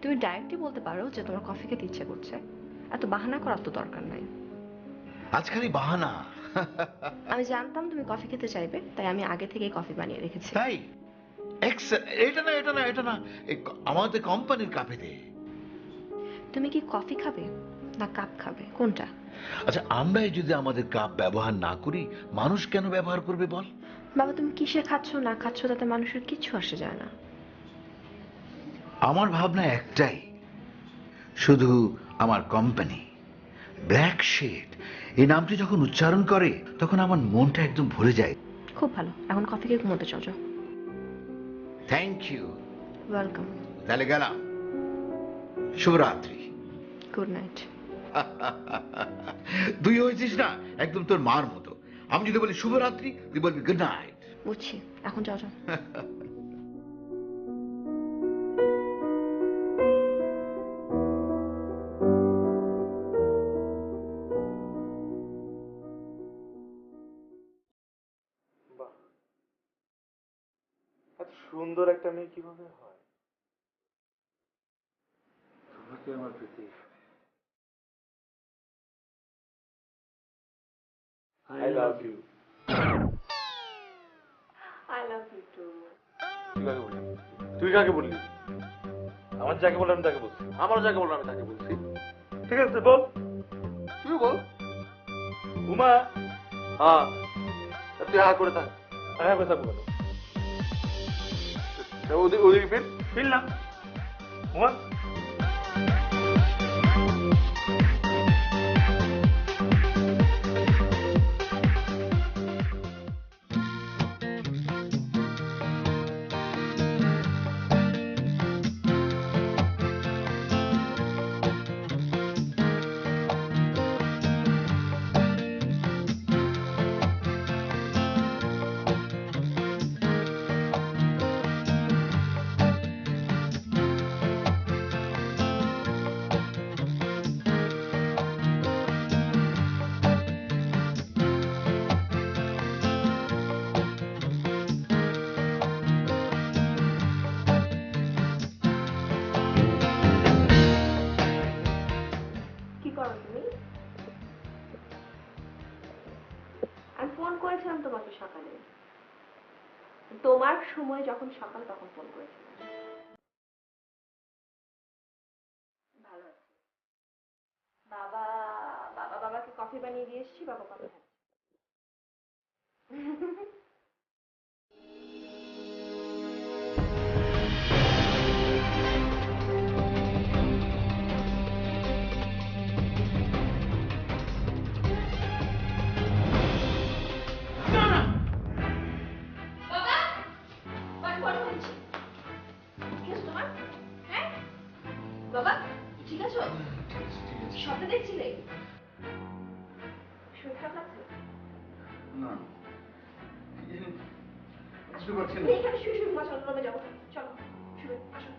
Speaker 10: তুমি ডাইরেক্টলি বলতে পারো যে তোমার কফি খেতে ইচ্ছে করছে, এত বাহানা করার তো দরকার নাই।
Speaker 6: আজকালই বাহানা।
Speaker 10: আমি জানতাম তুমি কফি খেতে চাইবে, তাই আমি আগে থেকেই কফি বানিয়ে রেখেছি।
Speaker 6: তাই এটা না এটা না এটা না, আমাদের কোম্পানির কাপে দে।
Speaker 10: তুমি কি কফি খাবে না কাপ খাবে, কোনটা?
Speaker 6: আচ্ছা, আমরাই যদি আমাদের কাপ ব্যবহার না করি, মানুষ কেন ব্যবহার করবে বল?
Speaker 10: বাবা, তুমি কিসে খাচ্ছ না খাচ্ছ তাতে মানুষের কিছু আসে যায় না।
Speaker 6: আমার ভাবনা একটাই, শুধু আমার কোম্পানি ব্ল্যাক শেড এই নামটি যখন উচ্চারণ করে তখন আমার মনটা একদম ভরে যায়।
Speaker 10: খুব ভালো, এখন কফি খেয়ে ঘুমোতে চল যাও।
Speaker 6: Thank you.
Speaker 10: ওয়েলকাম।
Speaker 6: তাহলে গেলাম, শুভরাত্রি।
Speaker 10: Good night.
Speaker 6: তুই হয়েছিস না একদম তোর মার মতো। আমি যদি বলি শুভরাত্রি, তুই বলবি গুড নাইট।
Speaker 10: বুঝছি, এখন যাও যাও।
Speaker 7: বাহ, এত সুন্দর একটা মেয়ে কিভাবে হয়?
Speaker 11: তোমাকে আমার প্রীতি।
Speaker 7: I love you.
Speaker 10: I love you too.
Speaker 7: তুই কাকে বললি?
Speaker 1: আমার যাকে বললাম তাকে বলছি।
Speaker 2: আমারও যাকে বললাম আমি তাকে বলছি।
Speaker 1: ঠিক আছে, বল।
Speaker 2: তুই বল।
Speaker 1: উমা।
Speaker 2: হ্যাঁ, তুই হা করে থাক।
Speaker 1: হ্যাঁ, কথা বলো।
Speaker 2: ওদিকে ফির।
Speaker 1: ফিরলাম। উমা।
Speaker 10: আমি ফোন করেছিলাম তোমাকে সকালে, তোমার সময় যখন সকাল তখন ফোন করেছিলাম। ভালো আছি। বাবা বাবা বাবাকে কফি বানিয়ে দিয়ে এসেছি, বাবা কফি খাচ্ছে। বাবা, ঠিক আছো? স্বপ্ন দেখছিলে? শরীর খারাপ লাগছে?
Speaker 2: না,
Speaker 10: এখানে শুয়ে শুয়ে ঘুমা, চলো রুমে যাবো। চলো শুয়ে আসো।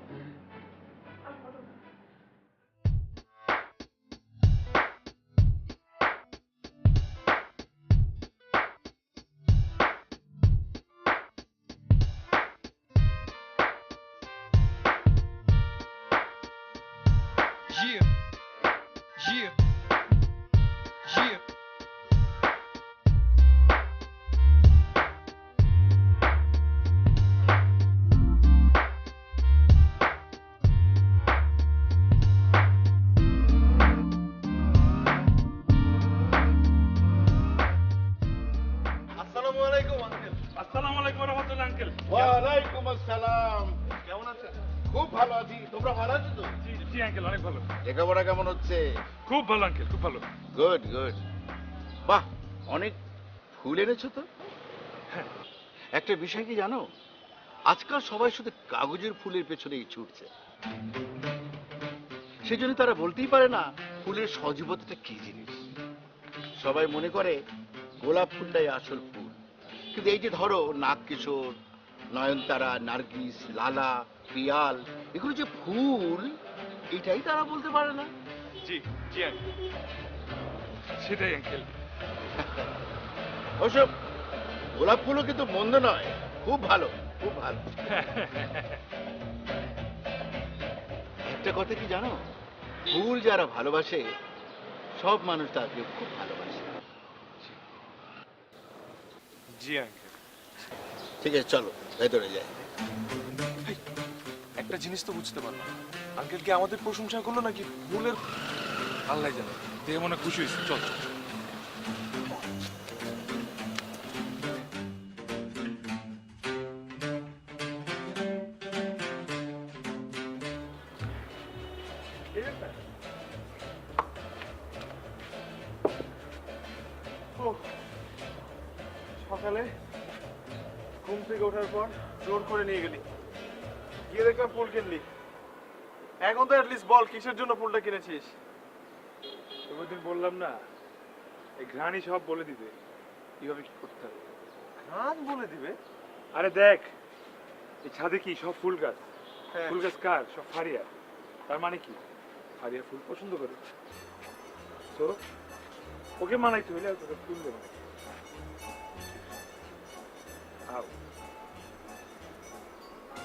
Speaker 2: ওয়ালাইকুম আঙ্কেল।
Speaker 1: আসসালামু আলাইকুম ওয়া রাহমাতুল্লাহ আঙ্কেল।
Speaker 6: ওয়ালাইকুম আসসালাম।
Speaker 2: কেমন আছেন?
Speaker 6: খুব ভালো আছি, তোমরা ভালো আছো তো?
Speaker 1: জি জি আঙ্কেল, অনেক ভালো।
Speaker 6: লেখাপড়া কেমন হচ্ছে?
Speaker 1: খুব ভালো আঙ্কেল, খুব ভালো।
Speaker 6: Good good. বাহ, অনেক ফুল এনেছো তো।
Speaker 1: হ্যাঁ।
Speaker 6: একটা বিষয় কি জানো, আজকাল সবাই শুধু কাগজের ফুলের পেছনেই ছুটছে, সেজন্য তারা বলতেই পারে না ফুলের সজীবতাটা কি জিনিস। সবাই মনে করে গোলাপ ফুলটাই আসল ফুল, কিন্তু এই যে ধরো নাগকিশোর, নয়নতারা, নার্গিস, লালা, পিয়াল, এগুলো যে ফুল, এটাই তারা বলতে পারে না।
Speaker 1: জি জি আঙ্কেল, সেটাই আঙ্কেল।
Speaker 6: ওসব গোলাপ ফুলও কিন্তু মন্দ নয়, খুব ভালো, খুব ভালো। একটা কথা কি জানো, ফুল যারা ভালোবাসে সব মানুষ তাকে খুব ভালোবাসে।
Speaker 7: জি আঙ্কেল।
Speaker 6: ঠিক আছে, চলো ভেতরে যাই।
Speaker 7: একটা জিনিস তো বুঝতে পারলাম, আঙ্কেল কি আমাদের প্রশংসা করলো নাকি ফুলের?
Speaker 1: আল্লাহ জানে, দেখে মনে খুশি হয়েছে। চল চল।
Speaker 2: সকালে ঘুম থেকে ওঠার পর জোর করে নিয়ে গেলি, গিয়ে দেখলাম ফুল কিনলি। এখন তো অ্যাটলিস্ট বল কিসের জন্য ফুলটা কিনেছিস?
Speaker 1: ওই দিন বললাম না, এই ঘ্রাণই সব বলে দিবে কিভাবে কি করতে হবে।
Speaker 2: ঘ্রাণ বলে দিবে?
Speaker 1: আরে দেখ, এই ছাদে কি সব ফুল গাছ।
Speaker 2: হ্যাঁ।
Speaker 1: ফুল গাছ কার? সব ফারিয়া। তার মানে কি, ফারিয়া ফুল পছন্দ করে। তো ওকে মানাইতে হইলে তোকে ফুল দেবে।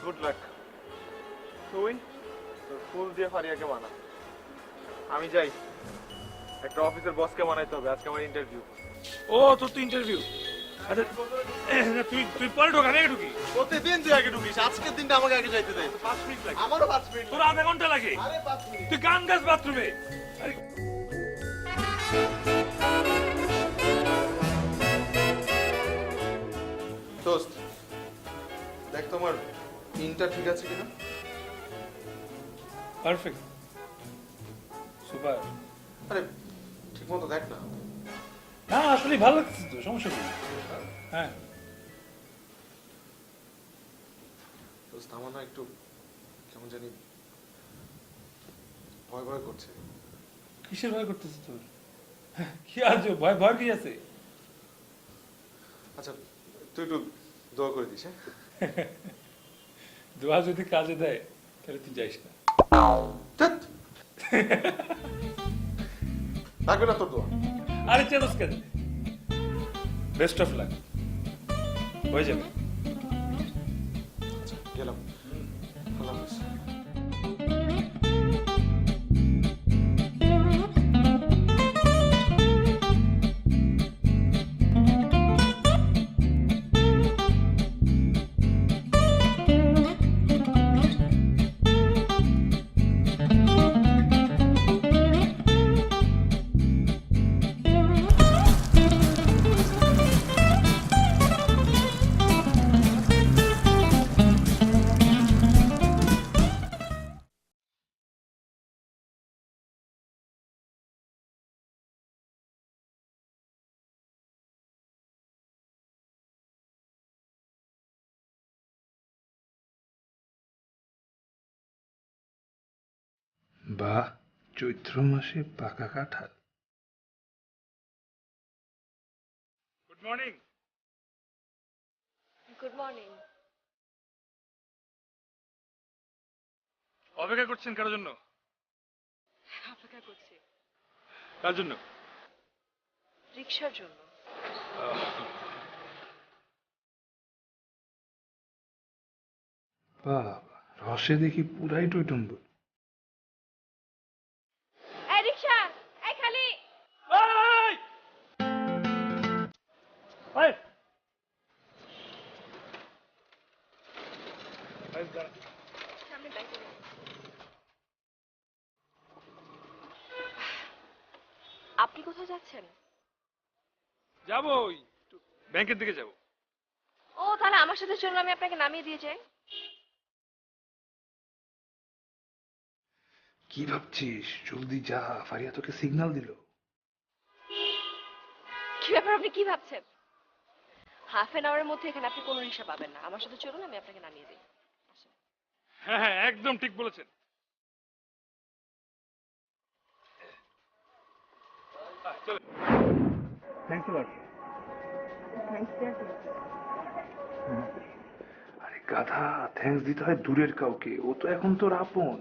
Speaker 2: Good luck. তুই তোর ফুল দিয়ে ফারিয়াকে বানা, আমি যাই। একটা অফিসের বসকে বানাইতে হবে, আজকে আমার ইন্টারভিউ।
Speaker 1: ও, তোর তো ইন্টারভিউ। আচ্ছা তুই তুই পরে ঢোক, আমি আগে ঢুকি।
Speaker 2: প্রতিদিন তুই আগে ঢুকিস, আজকের দিনটা আমাকে আগে যাইতে দে।
Speaker 1: 5 মিনিট লাগে।
Speaker 2: আমারও 5 মিনিট।
Speaker 1: তোর আধা ঘন্টা লাগে।
Speaker 2: আরে 5 মিনিট।
Speaker 1: তুই গান গাছ বাথরুমে।
Speaker 2: দোস্ত, দেখ তোমার ইনটা ঠিক আছে কিনা।
Speaker 1: Perfect, super.
Speaker 2: আরে ঠিক মতো দেখ না।
Speaker 1: না আসলে ভালো লাগছে তো, সমস্যা নেই। হ্যাঁ
Speaker 2: দোস্ত, আমার না একটু কেমন জানি ভয় ভয় করছে।
Speaker 1: কিসের ভয় করতেছিস তোর? কি আজ ভয় ভয় কি আছে?
Speaker 2: আচ্ছা তুই একটু দোয়া করে দিস। হ্যাঁ,
Speaker 1: দোয়া যদি কাজে দেয় তাহলে তুই যাইস না।
Speaker 2: লাগবে না তোর দোয়া।
Speaker 1: আরে চেতস কেন? বেস্ট অফ লাক, হয়ে যাবে।
Speaker 2: আচ্ছা গেলাম, আল্লাহ হাফেজ।
Speaker 1: বাহ, চৈত্র মাসে পাকা কাঁঠাল। Good morning.
Speaker 10: Good morning.
Speaker 1: অপেক্ষা করছেন কারোর জন্য?
Speaker 10: অপেক্ষা করছি
Speaker 1: কার জন্য?
Speaker 10: রিক্সার জন্য।
Speaker 1: বাবা, রসে দেখি পুরাই টইটম্বুর।
Speaker 10: এই রিক্সা, এই খালি। সামনে ব্যাংকে যাবো। আপনি কোথায় যাচ্ছেন?
Speaker 1: যাবো, ওই ব্যাংকের দিকে যাবো।
Speaker 10: তাহলে আমার সাথে চলুন, আমি আপনাকে নামিয়ে দিয়ে যাই।
Speaker 1: কি ভাবছিস? জলদি যা, ফারিয়া তোকে সিগন্যাল দিল।
Speaker 10: কি ব্যাপার, আপনি কি ভাবছেন? হাফ এন আওয়ারের মধ্যে এখানে আপনি কোনো রিক্সা পাবেন না। আমার সাথে চলুন, আমি আপনাকে নামিয়ে দিই।
Speaker 1: হ্যাঁ হ্যাঁ, একদম ঠিক বলেছেন। চলো।
Speaker 11: Thanks lot.
Speaker 1: আরে গাধা, থ্যাঙ্কস দিতে হয় দূরের কাউকে, ও তো এখন তোর আপন।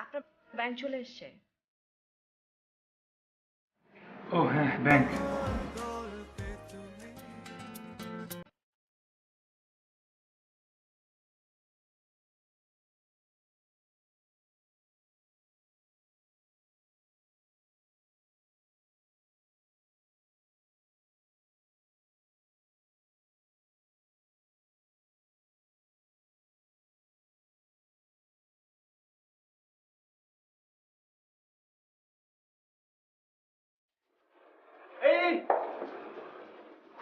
Speaker 10: আপনার ব্যাংক চলে এসছে।
Speaker 1: ও হ্যাঁ, ব্যাংক।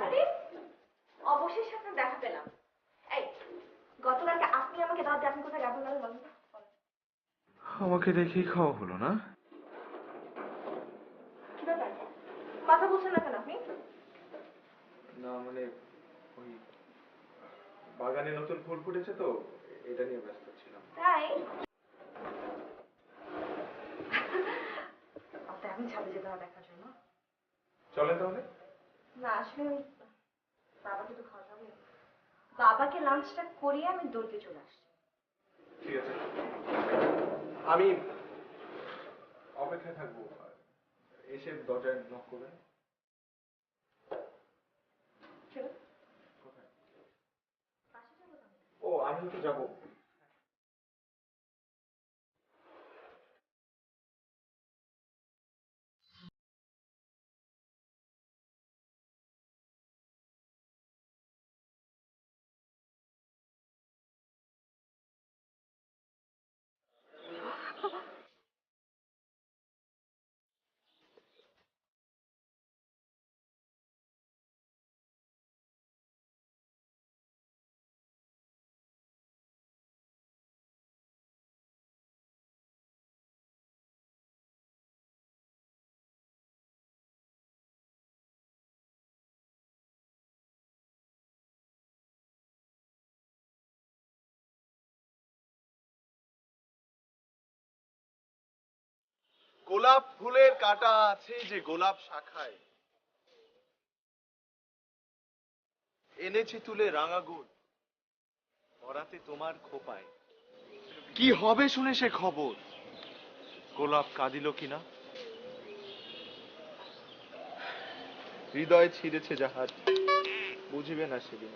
Speaker 10: আরে, অবশেষে আপনার দেখা পেলাম। এই, গতকালকে আপনি আমাকে দাওয়াত দিয়ে আপনি কোথায় গেছেন বলেন তো?
Speaker 2: আমাকে রেখেই খাওয়া হলো না?
Speaker 10: কি ব্যাপার, কথা বলছেন না কেন আপনি?
Speaker 2: না মানে ওই বাগানে নতুন ফুল ফুটেছে তো, এটা নিয়ে ব্যস্ত ছিলাম।
Speaker 10: তাই আপনার এখন ছাদে যেতে হবে দেখার জন্য।
Speaker 2: চলেন তাহলে।
Speaker 10: না আসলে ওই বাবাকে তো খাওয়া যাবে, বাবাকে লাঞ্চটা করিয়ে আমি দৌড়তে চলে আসছি।
Speaker 2: ঠিক আছে, আমি অপেক্ষায় থাকবো, এসে দরজায় নক করবেন। কোথায়? ও, আমি তো যাবো। গোলাপ ফুলের কাঁটা আছে যে গোলাপ শাখায়, এনেছি তুলে রাঙা গুড়, পরাতে তোমার খোপায়। কি হবে শুনে সে খবর, গোলাপ কাঁদিল কিনা? হৃদয় ছিঁড়েছে যাহার, বুঝিবে না সেদিন।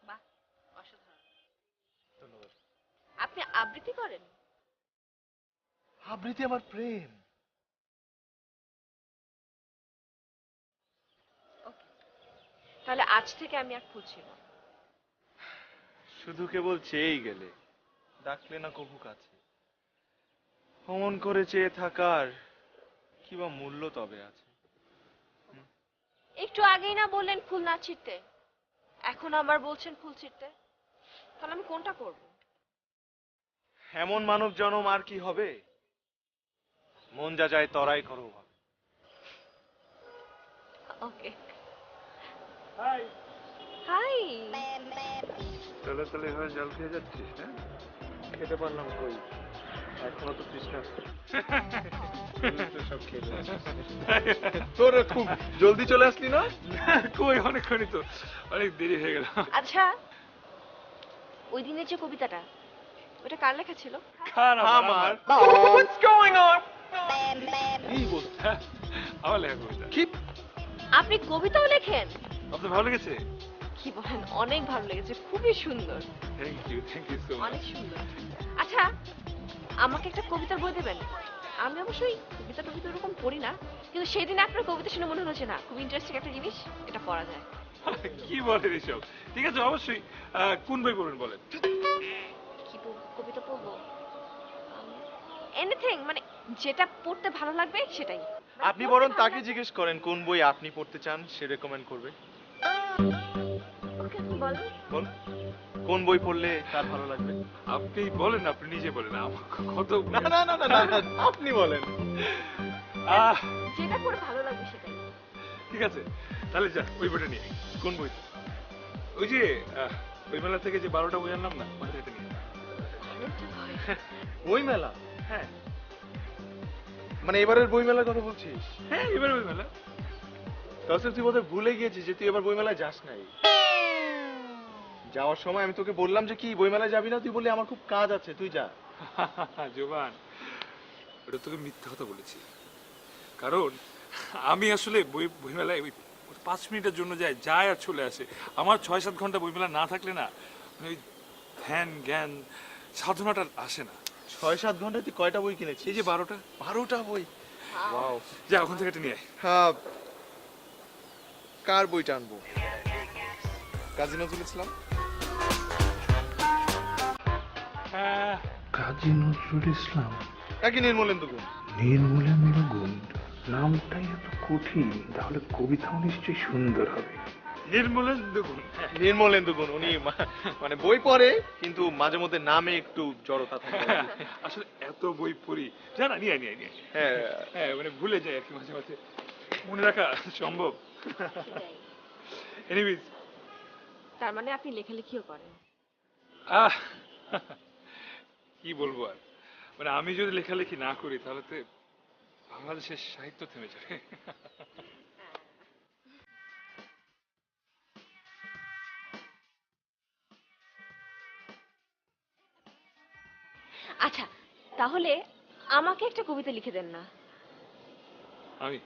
Speaker 10: বাহ, অসাধারণ। আপনি আবৃত্তি করেন?
Speaker 2: আবৃত্তি আমার প্রেম।
Speaker 10: ওকে, তাহলে আজ থেকে আমি আর খুঁজছি না।
Speaker 2: শুধু কেবল চেয়েই গেলে, ডাকলে না কভু কাছে।
Speaker 7: অমন করে চেয়ে থাকার কি বা মূল্য তবে আছে?
Speaker 10: একটু আগেই না বললেন ফুল না ছিঁড়তে, এখন আবার বলছেন ফুল ছিঁড়তে। তাহলে আমি কোনটা করব?
Speaker 7: এমন মানব জনম আর কি হবে? মন যা যায় তরাই করো।
Speaker 10: ওকে। হাই।
Speaker 1: তলে তলে এভাবে জল খেয়ে যাচ্ছিস, হ্যাঁ?
Speaker 7: খেতে পারলাম কই, এখনো তো তৃষ্ণা। সব খেয়ে তোর খুব জলদি চলে আসলি না?
Speaker 1: কই, অনেকক্ষণই তো, অনেক দেরি হয়ে গেল।
Speaker 10: আচ্ছা, ওই দিনের যে কবিতাটা, ওটা কার লেখা ছিল?
Speaker 7: আমার কি বল?
Speaker 1: হ্যাঁ, আমার লেখা কবিতা।
Speaker 7: কি
Speaker 10: আপনি কবিতাও লেখেন?
Speaker 1: আপনার ভালো লেগেছে?
Speaker 10: কি বলেন, অনেক ভালো লেগেছে, খুবই সুন্দর।
Speaker 1: থ্যাংক ইউ সো
Speaker 10: অনেক
Speaker 1: মাচ।
Speaker 10: সুন্দর। আচ্ছা, আমাকে একটা কবিতার বই দেবেন? আমি অবশ্যই কবিতা টবিতা ওরকম পড়ি না, কিন্তু সেই দিন আপনার কবিতা শুনে মনে হচ্ছে না খুব ইন্টারেস্টিং একটা জিনিস, এটা পড়া যায়।
Speaker 1: কি বলেন এসব? ঠিক আছে, অবশ্যই। কোন বই পড়বেন বলেন?
Speaker 10: কি কবিতা পড়বো? এনিথিং, মানে যেটা পড়তে ভালো লাগবে সেটাই।
Speaker 7: আপনি বরং তাকে জিজ্ঞেস করেন কোন বই আপনি পড়তে চান, সে রেকমেন্ড করবে।
Speaker 10: ওকে, আপনি বলেন।
Speaker 7: বল, কোন বই পড়লে তার ভালো লাগবে?
Speaker 1: আপনি বলেন, আপনি নিজে বলেন। আমার কত
Speaker 7: না না না না না, আপনি বলেন।
Speaker 10: যেটা পড়ে ভালো লাগবে সেটাই।
Speaker 1: ঠিক আছে, তাহলে যা ওই বইটা নিয়ে। কোন বই? ওই যে ওই মেলা থেকে যে 12টা বই আনলাম না, ওটা থেকে নিয়ে।
Speaker 7: বই মেলা?
Speaker 1: হ্যাঁ
Speaker 7: মানে এবারের বই মেলার কথা বলছিস?
Speaker 1: হ্যাঁ, এবার ওই মেলা।
Speaker 7: কাউসার, তুই বোধহয় ভুলে গিয়েছিস যে তুই এবার বই মেলায় যাস নাই। যাওয়ার সময় আমি তোকে বললাম যে কি বই মেলায় যাবি না, তুই বললি আমার খুব কাজ আছে, তুই যা।
Speaker 1: জোবান, ওটা তোকে মিথ্যা কথা বলেছি। কারণ আমি আসলে বইমেলায় ওই 5 মিনিটের জন্য যায় আর চলে আসে। আমার 6-7 ঘন্টা বইমেলা না থাকলে না, মানে ওই ধ্যান জ্ঞান সাধনাটা আসে না।
Speaker 7: 6-7 ঘন্টায় তুই কয়টা বই কিনেছিস?
Speaker 1: এই যে 12টা।
Speaker 7: 12টা বই? ওয়াও।
Speaker 1: যা ওখান থেকে এটা নিয়ে আয়।
Speaker 7: হ্যাঁ, কার বইটা আনবো? কাজী নজরুল ইসলাম?
Speaker 11: কাজী নজরুল ইসলাম?
Speaker 7: নাকি নির্মলেন্দু গুণ?
Speaker 11: নির্মলেন্দু গুণ নামটাই এত কঠিন, তাহলে কবিতাও নিশ্চয়ই সুন্দর হবে।
Speaker 1: নির্মলেন্দু গুণ।
Speaker 7: নির্মলেন্দু গুণ, উনি মানে বই পড়ে কিন্তু মাঝে মধ্যে নামে একটু জড়তা থাকে।
Speaker 1: আসলে এত বই পড়ি, জানা নিয়ে নিয়ে নিয়ে।
Speaker 7: হ্যাঁ
Speaker 1: হ্যাঁ, মানে ভুলে যাই আর কি, মাঝে মাঝে মনে রাখা সম্ভব। এনিওয়েজ,
Speaker 10: তার মানে আপনি লেখালেখিও করেন?
Speaker 1: কি বলবো আর, মানে আমি যদি লেখালেখি না করি তাহলে তো বাংলাদেশের সাহিত্য থেমে যাবে।
Speaker 10: আচ্ছা, তাহলে আমাকে একটা কবিতা লিখে দেন না?
Speaker 1: আমি?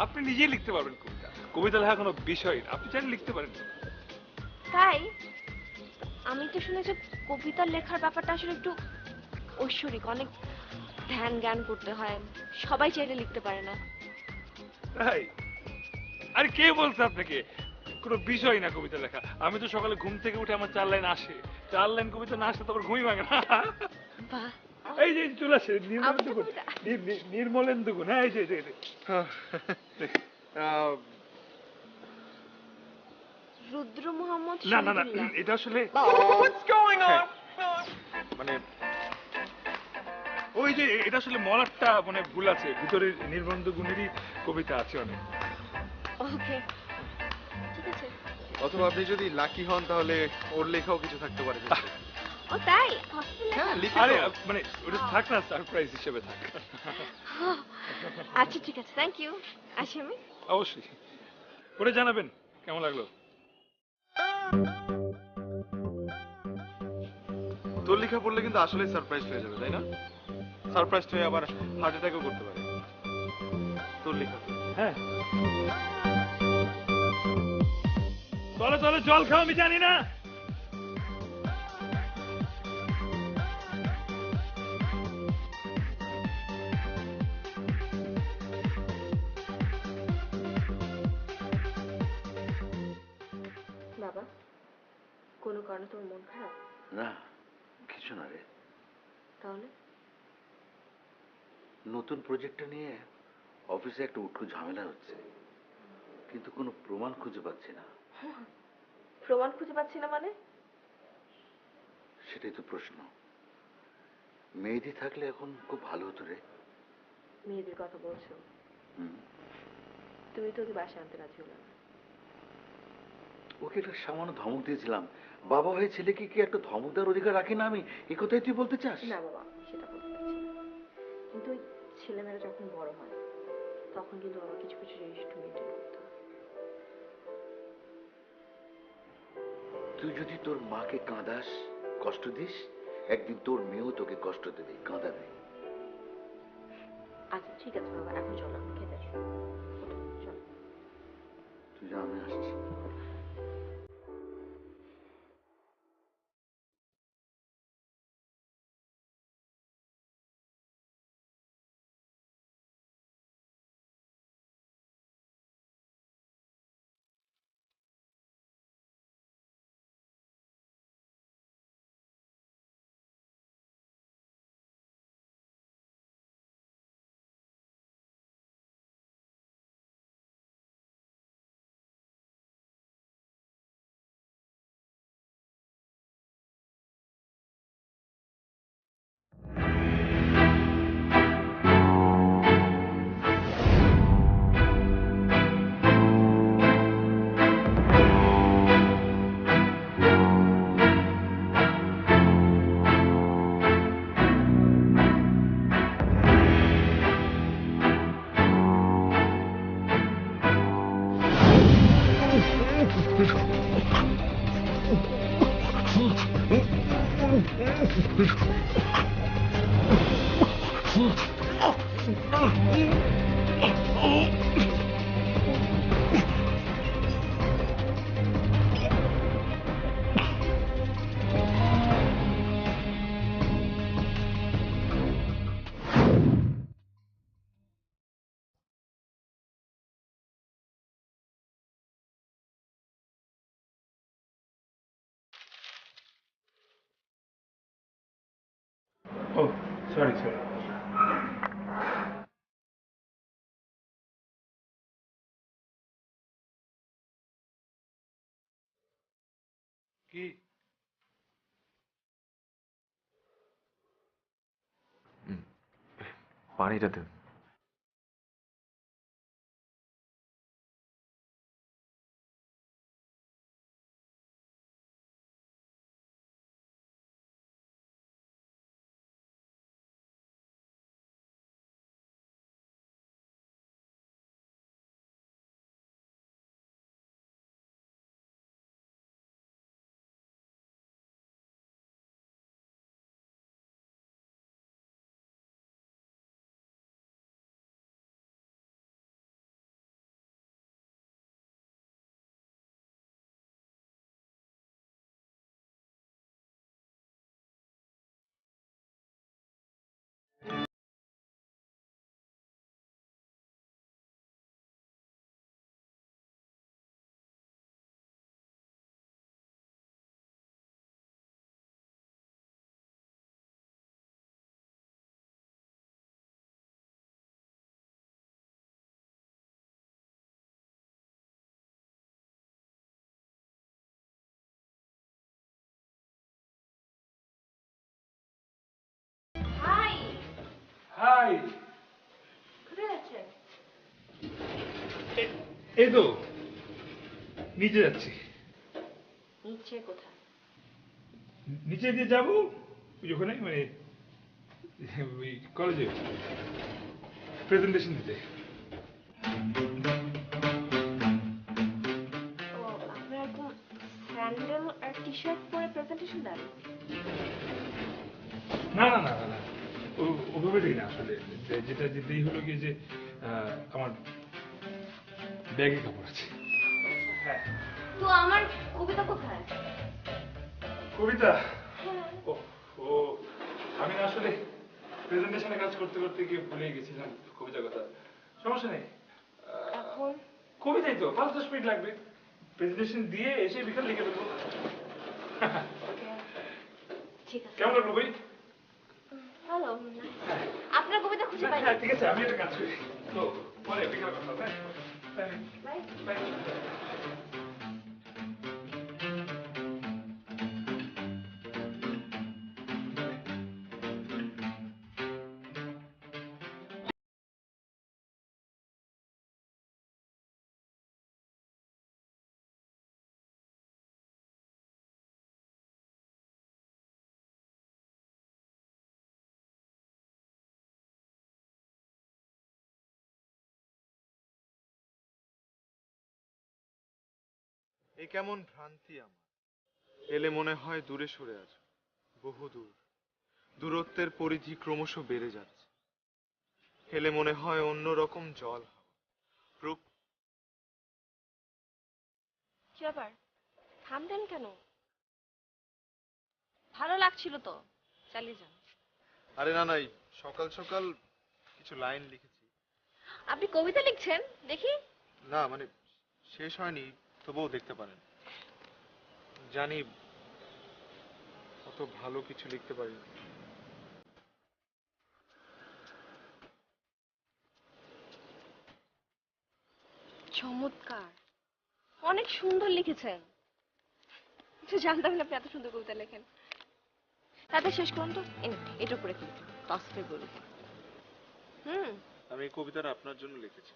Speaker 1: আপনি নিজেই লিখতে পারবেন কবিতা। কবিতা লেখা কোনো বিষয় না, আপনি চাইলে লিখতে পারেন।
Speaker 10: তাই? আমি তো শুনেছি কবিতা লেখার ব্যাপারটা আসলে একটু ঐশ্বরিক, অনেক ধ্যান জ্ঞান করতে হয়, সবাই চাইলে লিখতে পারে না।
Speaker 1: তাই? আরে কে বলছে আপনাকে? কোনো বিষয় না কবিতা লেখা। আমি তো সকালে ঘুম থেকে উঠে আমার 4 লাইন আসে, 4 লাইন কবিতা না আসলে তো আবার ঘুমই ভাঙে না।
Speaker 10: বাহ,
Speaker 1: এই যে চলে আসে নির্মলেন্দু গুণ। নির্মলেন্দু গুণ, হ্যাঁ, এই যে
Speaker 10: রুদ্র মোহাম্মদ
Speaker 1: না না না,
Speaker 10: শহীদুল্লাহ।
Speaker 1: এটা আসলে
Speaker 7: মানে
Speaker 1: ওই যে এটা আসলে মলাটটা মানে ভুল আছে, ভিতরে নির্বন্ধ গুণেরই কবিতা আছে অনেক।
Speaker 10: ওকে, ঠিক আছে।
Speaker 7: অথবা আপনি যদি লাকি হন তাহলে ওর লেখাও কিছু থাকতে পারে।
Speaker 10: ও তাই?
Speaker 7: হ্যাঁ, লিখে
Speaker 1: আরে
Speaker 7: দাও।
Speaker 1: মানে ওটা থাক না, সারপ্রাইজ হিসেবে থাক।
Speaker 10: আচ্ছা ঠিক আছে, থ্যাংক ইউ। আসি আমি?
Speaker 1: অবশ্যই, পরে জানাবেন কেমন লাগলো।
Speaker 7: তোর লেখা পড়লে কিন্তু আসলে সারপ্রাইজ হয়ে যাবে, তাই না? সারপ্রাইজ হয়ে আবার হার্ট অ্যাটাকও করতে পারে তোর লেখা।
Speaker 1: হ্যাঁ, চলো চলো, জল খাও, আমি জানি না।
Speaker 10: বাবা, কোনো কারণে তোর মন খারাপ?
Speaker 6: না, কিছু না রে।
Speaker 10: তাহলে
Speaker 6: নতুন প্রজেক্টটা নিয়ে অফিসে একটা উটকো ঝামেলা হচ্ছে, কিন্তু কোনো প্রমাণ খুঁজে পাচ্ছি না।
Speaker 10: প্রমাণ খুঁজে পাচ্ছি না মানে?
Speaker 6: সেটাই তো প্রশ্ন। মেহেদি থাকলে এখন খুব ভালো হতো রে।
Speaker 10: মেয়েদের কথা বলছো?
Speaker 6: হুম।
Speaker 10: তুমি তো ওকে বাসায় আনতে রাজি হলে না।
Speaker 6: ওকে একটা সামান্য ধমক দিয়েছিলাম। বাবা হয়ে ছেলেকে কি একটা ধমক দেওয়ার অধিকার রাখি না আমি? এই কথাই তুই বলতে চাস?
Speaker 10: না বাবা, সেটা বলতে চাচ্ছি না, কিন্তু ওই ছেলেমেয়েরা যখন বড় হয় তখন কিন্তু বাবা কিছু কিছু জিনিস একটু মেনটেন করতে হয়।
Speaker 6: তুই যদি তোর মাকে কাঁদাস, কষ্ট দিস, একদিন তোর মেয়েও তোকে কষ্ট দেবে, কাঁদাবে।
Speaker 10: আচ্ছা ঠিক আছে বাবা, এখন চলো আমরা খেতে আসবো। চলো।
Speaker 6: তুই যা, আমি আসছি।
Speaker 1: ও সরি সরি। কি?
Speaker 7: পানিটা দে।
Speaker 10: হাই।
Speaker 1: হাই।
Speaker 10: কোথায় যাচ্ছেন?
Speaker 1: এই তো নিচে যাচ্ছি।
Speaker 10: নিচে কোথায়?
Speaker 1: নিচে দিয়ে যাবো ওই ওখানে, মানে ওই কলেজে প্রেজেন্টেশন দিতে।
Speaker 10: ও, আপনারা একদম স্যান্ডেল আর টি শার্ট পরে প্রেজেন্টেশন দেন?
Speaker 1: না না না না না, ওভাবে দিই না আসলে। যেটা যেতেই হলো গিয়ে যে আমার ব্যাগে কাপড় আছে। হ্যাঁ।
Speaker 10: তো আমার কবিতা কোথায়?
Speaker 1: কবিতা? ও ও আমি না আসলে প্রেজেন্টেশনে কাজ করতে করতে গিয়ে ভুলে গেছিলাম কবিতার কথা। সমস্যা নেই,
Speaker 10: এখন
Speaker 1: কবিতাই তো 5-10 মিনিট লাগবে। প্রেজেন্টেশন দিয়ে এসে বিকাল লিখে ফেলবো।
Speaker 10: ঠিক আছে।
Speaker 1: কেমন লাগলো বই?
Speaker 10: হ্যালো, আপনার কবিতা খুঁজে পাই
Speaker 1: ঠিক আছে, আমি একটা কাজ করি। তো পরে বিকেলে কথা হবে।
Speaker 10: বাই।
Speaker 1: বাই।
Speaker 2: এই কেমন ভ্রান্তি আমার, এলে মনে হয় দূরে সরে আছো, বহু দূর, দূরত্বের পরিধি ক্রমশ বেড়ে যাচ্ছে। এলে মনে হয় অন্যরকম জল হাওয়া।
Speaker 10: কি ব্যাপার, থামলেন কেন? ভালো লাগছিল তো, চালিয়ে যান।
Speaker 2: আরে না নাই, সকাল সকাল কিছু লাইন লিখেছি।
Speaker 10: আপনি কবিতা লিখছেন দেখি?
Speaker 2: না মানে শেষ হয়নি, তবুও দেখতে পারেন। জানি অত ভালো কিছু লিখতে পারি।
Speaker 10: চমৎকার, অনেক সুন্দর লিখেছেন। জানতাম না আপনি এত সুন্দর কবিতা লেখেন। তাতে শেষ করুন তো, এটার উপরে কি তসফে বলি।
Speaker 2: আমি এই কবিতাটা আপনার জন্য লিখেছি।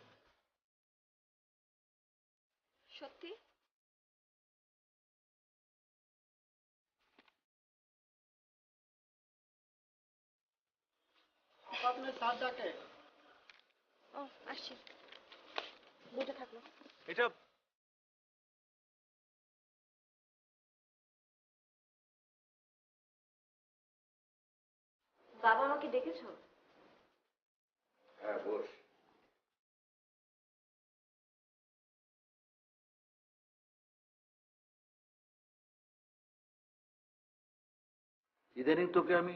Speaker 10: সত্যি?
Speaker 5: আপনার স্যার ডাকে।
Speaker 10: ও আসছি, বইটা থাকলো।
Speaker 2: এটা
Speaker 10: বাবা আমাকে ডেকেছো?
Speaker 6: হ্যাঁ বস। ইদানিং তোকে আমি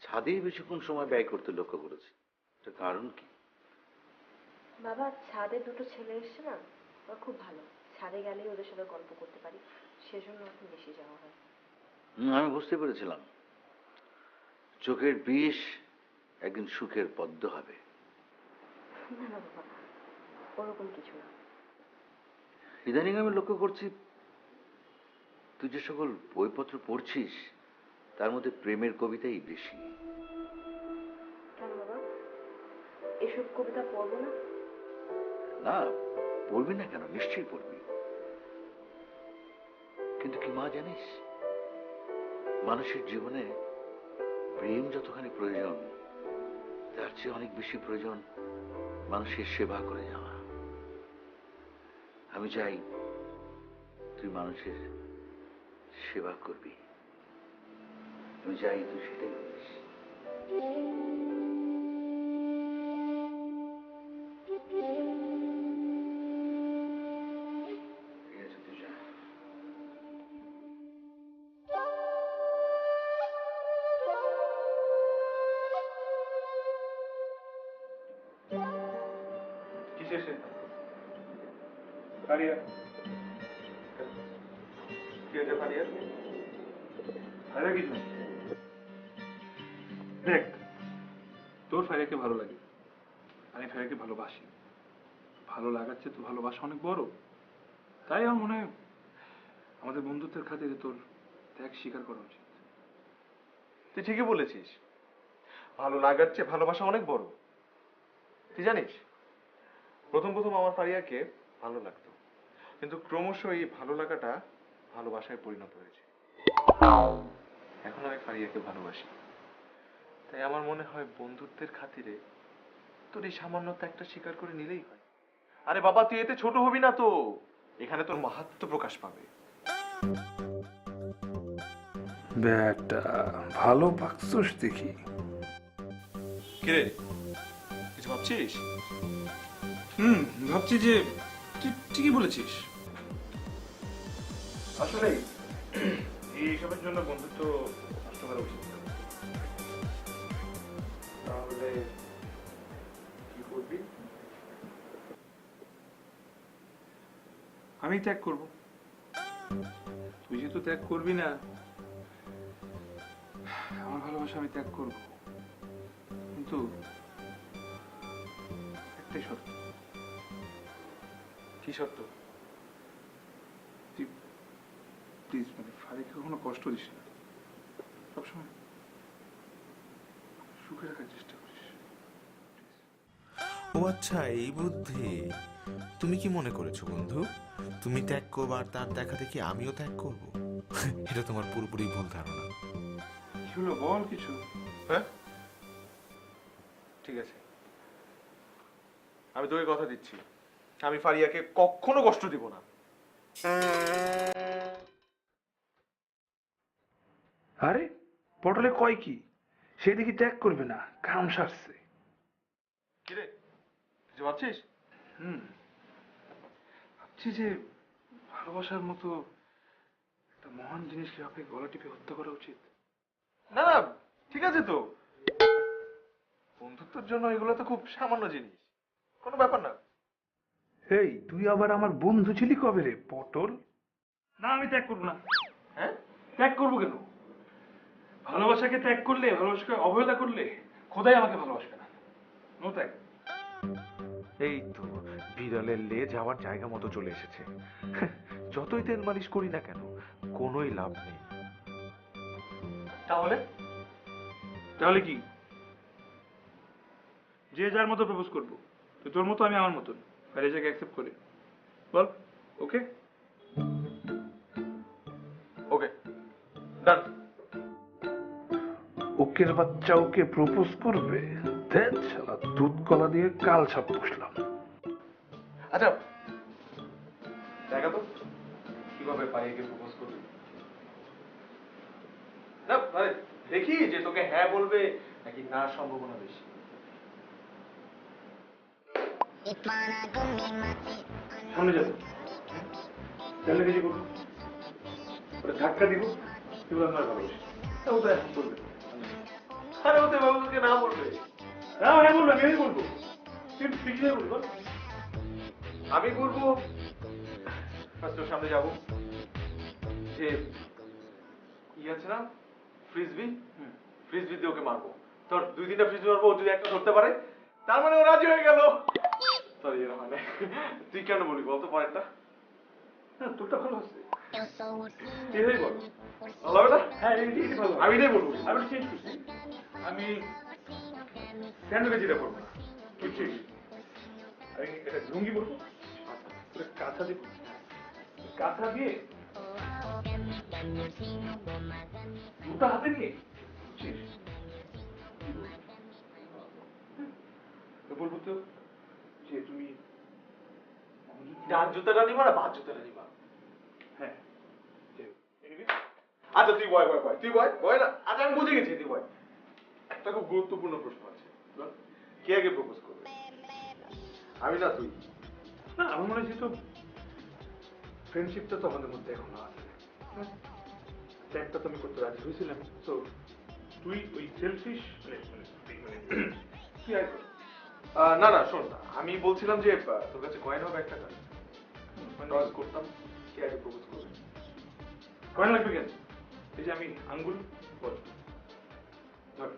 Speaker 6: ছাদেই বেশিক্ষণ সময় ব্যয় করতে লক্ষ্য করেছি, এটা কারণ কি?
Speaker 10: বাবা, ছাদে দুটো ছেলে এসছে না, ওরা খুব ভালো। ছাদে গেলেই ওদের সাথে গল্প করতে পারি, সেজন্য এখন বেশি যাওয়া হয়।
Speaker 6: আমি বুঝতে পেরেছিলাম চোখের বিষ একদিন সুখের পদ্ম হবে।
Speaker 10: না না বাবা, ওরকম কিছু না।
Speaker 6: ইদানিং আমি লক্ষ্য করছি তুই যে সকল বইপত্র পড়ছিস তার মধ্যে প্রেমের কবিতাই বেশি।
Speaker 10: কেন বাবা, এসব কবিতা পড়বো না?
Speaker 6: না, পড়বি না কেন, নিশ্চয়ই পড়বি। কিন্তু কি মা জানিস, মানুষের জীবনে প্রেম যতখানি প্রয়োজন তার চেয়ে অনেক বেশি প্রয়োজন মানুষের সেবা করে যাওয়া। আমি চাই তুই মানুষের সেবা করবি, আমি চাই তুই সেটাই করিস। ঠিক আছে, তুই যা।
Speaker 1: কিসের সিদ্ধান্ত? ফারিয়া কি হয়েছে? ফারিয়া ফারিয়া কিছু না। দেখ, তোর ফারিয়াকে ভালো লাগে, আমি ফারিয়াকে ভালোবাসি। ভালো লাগার চেয়ে তো ভালোবাসা অনেক বড়। তাই আমার মনে হয় আমাদের বন্ধুত্বের খাতিরে তোর ত্যাগ স্বীকার করা উচিত।
Speaker 2: তুই ঠিকই বলেছিস, ভালো লাগার চেয়ে ভালোবাসা অনেক বড়। তুই জানিস, প্রথম প্রথম আমার ফারিয়াকে ভালো লাগতো, কিন্তু ক্রমশ এই ভালো লাগাটা ভালোবাসায় পরিণত হয়েছে। এখন আমি ফারিয়াকে ভালোবাসি। তাই আমার মনে হয় বন্ধুত্বের খাতিরে তোর এই সামান্য ত্যাগটা স্বীকার করে নিলেই হয়। আরে বাবা, তুই এতে ছোট হবি না তো, এখানে তোর মাহাত্ম্য প্রকাশ পাবে।
Speaker 1: ব্যাগটা ভালো বাক্সস দেখি।
Speaker 2: কিরে, কিছু ভাবছিস?
Speaker 1: ভাবছি যে তুই ঠিকই বলেছিস। আসলে এইসবের জন্য বন্ধুত্ব নষ্ট করা উচিত না। তাহলে কি করবি? আমি ত্যাগ করব। তুই যেহেতু ত্যাগ করবি না, আমার ভালোবাসা আমি ত্যাগ করব। কিন্তু একটাই শর্ত।
Speaker 7: কি সত্য?
Speaker 1: তুই প্লিজ মানে ফারিকে কখনো কষ্ট দিস না, সবসময় সুখে রাখার চেষ্টা করিস।
Speaker 8: ও আচ্ছা, এই বুদ্ধি। তুমি কি মনে করেছো বন্ধু তুমি ত্যাগ করবো আর তার দেখা দেখি আমিও ত্যাগ করব? এটা তোমার পুরোপুরি ভুল ধারণা।
Speaker 1: কি হলো বল কিছু।
Speaker 2: হ্যাঁ ঠিক আছে, আমি তোকে কথা দিচ্ছি, আমি ফারিয়াকে কখনো কষ্ট দিব না।
Speaker 1: আরে পটলে কয় কি, সে দেখি ত্যাগ করবে না, কাম সারছে।
Speaker 2: কিরে কিছু ভাবছিস?
Speaker 1: ভাবছি যে ভালোবাসার মতো একটা মহান জিনিসকে আপনি গলা টিপে হত্যা করা উচিত।
Speaker 2: না না ঠিক আছে তো, বন্ধুত্বের জন্য এগুলো তো খুব সামান্য জিনিস, কোনো ব্যাপার না।
Speaker 1: এই তুই আবার আমার বন্ধু ছিলি কবে রে পটল? না আমি ত্যাগ করবো না।
Speaker 2: হ্যাঁ
Speaker 1: ত্যাগ করবো কেন? ভালোবাসাকে ত্যাগ করলে, ভালোবাসাকে অবহেলা করলে খোদাই আমাকে ভালোবাসবে না। নো ত্যাগ।
Speaker 7: এই তো বিড়ালের লেজ আমার জায়গা মতো চলে এসেছে। যতই তেল মালিশ করি না কেন কোনোই লাভ নেই।
Speaker 2: তাহলে
Speaker 1: তাহলে কি? যে যার মতো প্রপোজ করবো, তুই তোর মতো আমি আমার মতন, আর এটাকে অ্যাকসেপ্ট করে বল ওকে?
Speaker 2: ওকে ডান।
Speaker 1: ওকের বাচ্চা ওকে প্রপোজ করবে? ধ্যাৎ শালা, দুধ কলা দিয়ে কাল ছাপ পুষলাম।
Speaker 2: আচ্ছা দেখা তো কিভাবে ফারিয়াকে প্রপোজ করবে। না মানে দেখি যে তোকে হ্যাঁ বলবে নাকি না সম্ভাবনা বেশি।
Speaker 1: সামনে যাবো, তাহলে কিছু করবো, ওটা ধাক্কা দিব, এগুলো আমার ভালোবাসি। ও তো এখন বলবে,
Speaker 2: আরে ওতে বাবু তোকে না বলবে।
Speaker 1: হ্যাঁ হ্যাঁ বলবো, আমি বলবো, তুই পিছিয়ে বলবো।
Speaker 2: আমি করবো ফার্স্ট ওর সামনে যাবো, যে ই আছে না ফ্রিজবি, ফ্রিজবি দিয়ে ওকে মারবো। তোর 2-3টা ফ্রিজবি মারবো, ও যদি একটা ধরতে পারে তার মানে ও রাজি হয়ে গেল। সরি এর মানে তুই কেন বলবি বলতো পরেরটা?
Speaker 1: হ্যাঁ তোরটা ভালো আছে,
Speaker 2: এটাই বল, ভালো হবে না?
Speaker 1: হ্যাঁ এটাই ভালো।
Speaker 2: আমি এটাই বলবো।
Speaker 1: আমি চেঞ্জ করছি, আমি স্যান্ডউইচ যেটা করবো না, তুই চেঞ্জ। আমি এটা লুঙ্গি বলবো, এটা কাঁথা দিব, কাঁথা দিয়ে জুতা হাতে নিয়ে বলবো তো যে তুমি
Speaker 2: ডান জুতাটা নিবা না বাঁ জুতাটা নিবা?
Speaker 1: হ্যাঁ
Speaker 2: আচ্ছা তুই বয় তুই বয় না। আচ্ছা আমি বুঝে গেছি, তুই বয়। একটা খুব গুরুত্বপূর্ণ প্রশ্ন আছে, কে আগে প্রপোজ করবে, আমি না তুই?
Speaker 1: না আমার মনে হচ্ছে তো ফ্রেন্ডশিপটা তো আমাদের মধ্যে এখনো আছে, ত্যাগটা তো আমি করতে রাজি হয়েছিলাম। তো তুই ওই সেলফিশ কি আর কর।
Speaker 2: না না শোন না, আমি বলছিলাম যে তোর কাছে কয়েন হবে 1 টাকা, টস করতাম কে আগে প্রপোজ করবে।
Speaker 1: কয়েন লাগবে কেন? এই যে আমি আঙ্গুল বল ধর।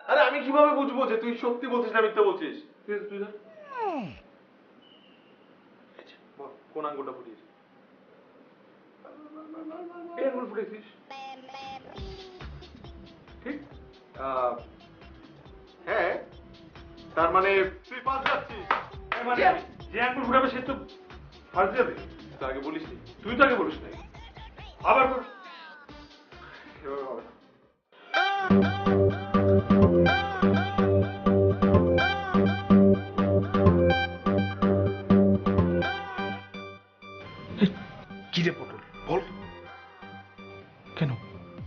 Speaker 2: আরে আমি কিভাবে বুঝবো যে তুই সত্যি বলছিস না মিথ্যা বলছিস?
Speaker 1: তুই ধর,
Speaker 2: বল কোন আঙ্গুলটা ফুটিয়েছিস?
Speaker 1: এই আঙ্গুল ফুটেছিস ঠিক?
Speaker 2: হ্যাঁ তার মানে তুই পাস যাচ্ছিস।
Speaker 1: মানে যে আঙ্গুল ফুটাবে সে তো ফার্স্ট যাবে।
Speaker 2: তুই আগে বলিস নি।
Speaker 1: তুই তো আগে বলিস নাই, আবার বল।
Speaker 2: এভাবে হবে না।
Speaker 1: কিরে পটল বল।
Speaker 8: কেন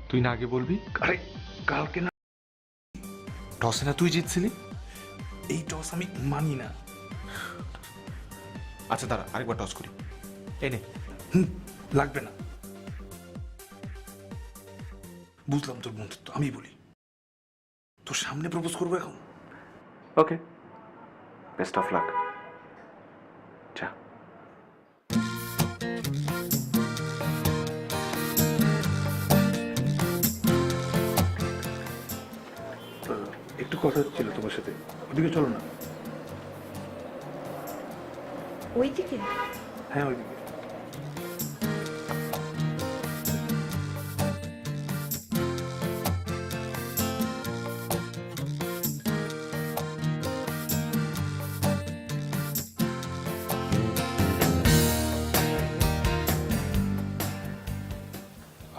Speaker 8: তুই না আগে বলবি?
Speaker 1: আরে কালকে না
Speaker 8: টসে না তুই জিতছিলি?
Speaker 1: এই টস আমি মানি না।
Speaker 8: আচ্ছা দাঁড়া আরেকবার টস করি, এনে।
Speaker 1: লাগবে না, বুঝলাম তোর বন্ধুত্ব। আমি বলি তোর সামনে প্রপোজ করবো এখন।
Speaker 7: ওকে, বেস্ট অফ লাক। যা।
Speaker 1: একটু কথা ছিল তোমার সাথে, ওদিকে চলো না।
Speaker 12: ওইদিকে?
Speaker 1: হ্যাঁ ওইদিকে।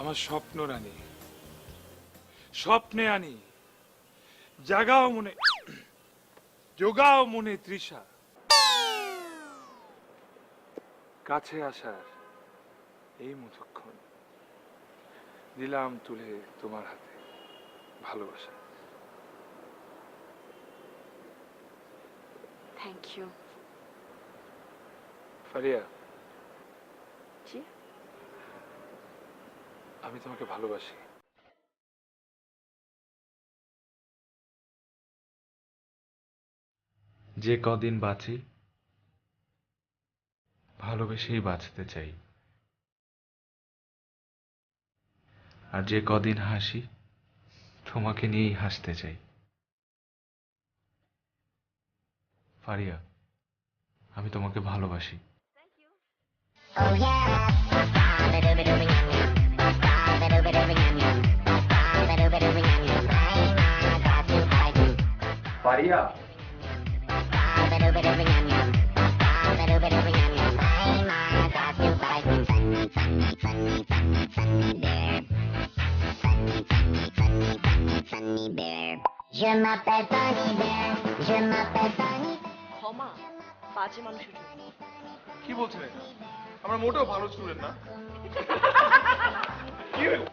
Speaker 1: আমার স্বপ্ন রানী, স্বপ্নে আনি, জাগাও মনে, যোগাও মনে তৃষা, কাছে আসার এই মধুক্ষণ দিলাম তুলে তোমার হাতে ভালোবাসা।
Speaker 10: Thank you.
Speaker 1: ফারিয়া,
Speaker 10: জি?
Speaker 1: আমি তোমাকে ভালোবাসি। যে কদিন বাঁচি ভালোবেসেই বাঁচতে চাই, আর যে কদিন হাসি তোমাকে নিয়েই হাসতে চাই। ফারিয়া, আমি তোমাকে ভালোবাসি।
Speaker 7: পারিয়া,
Speaker 10: ক্ষমা বাজে মানুষের জন্য।
Speaker 2: কি বলছেন এটা? আমরা মোটেও ভালো স্টুডেন্ট না। কি হলো?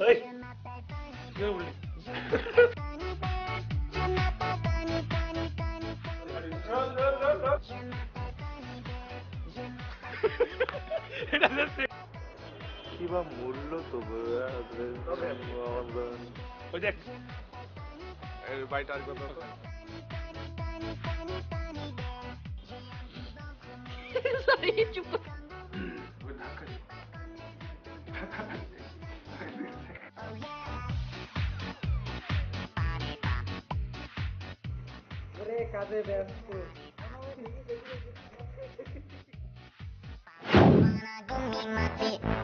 Speaker 2: এই, কি হলো বলি?
Speaker 7: কি বা মূল্য তো
Speaker 2: ওই দেখ, এই বাড়িটা আর কথা
Speaker 10: সরি, চুপ কর।
Speaker 5: কাজে ব্যস্ত।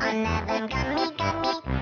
Speaker 9: On them gummy, gummy.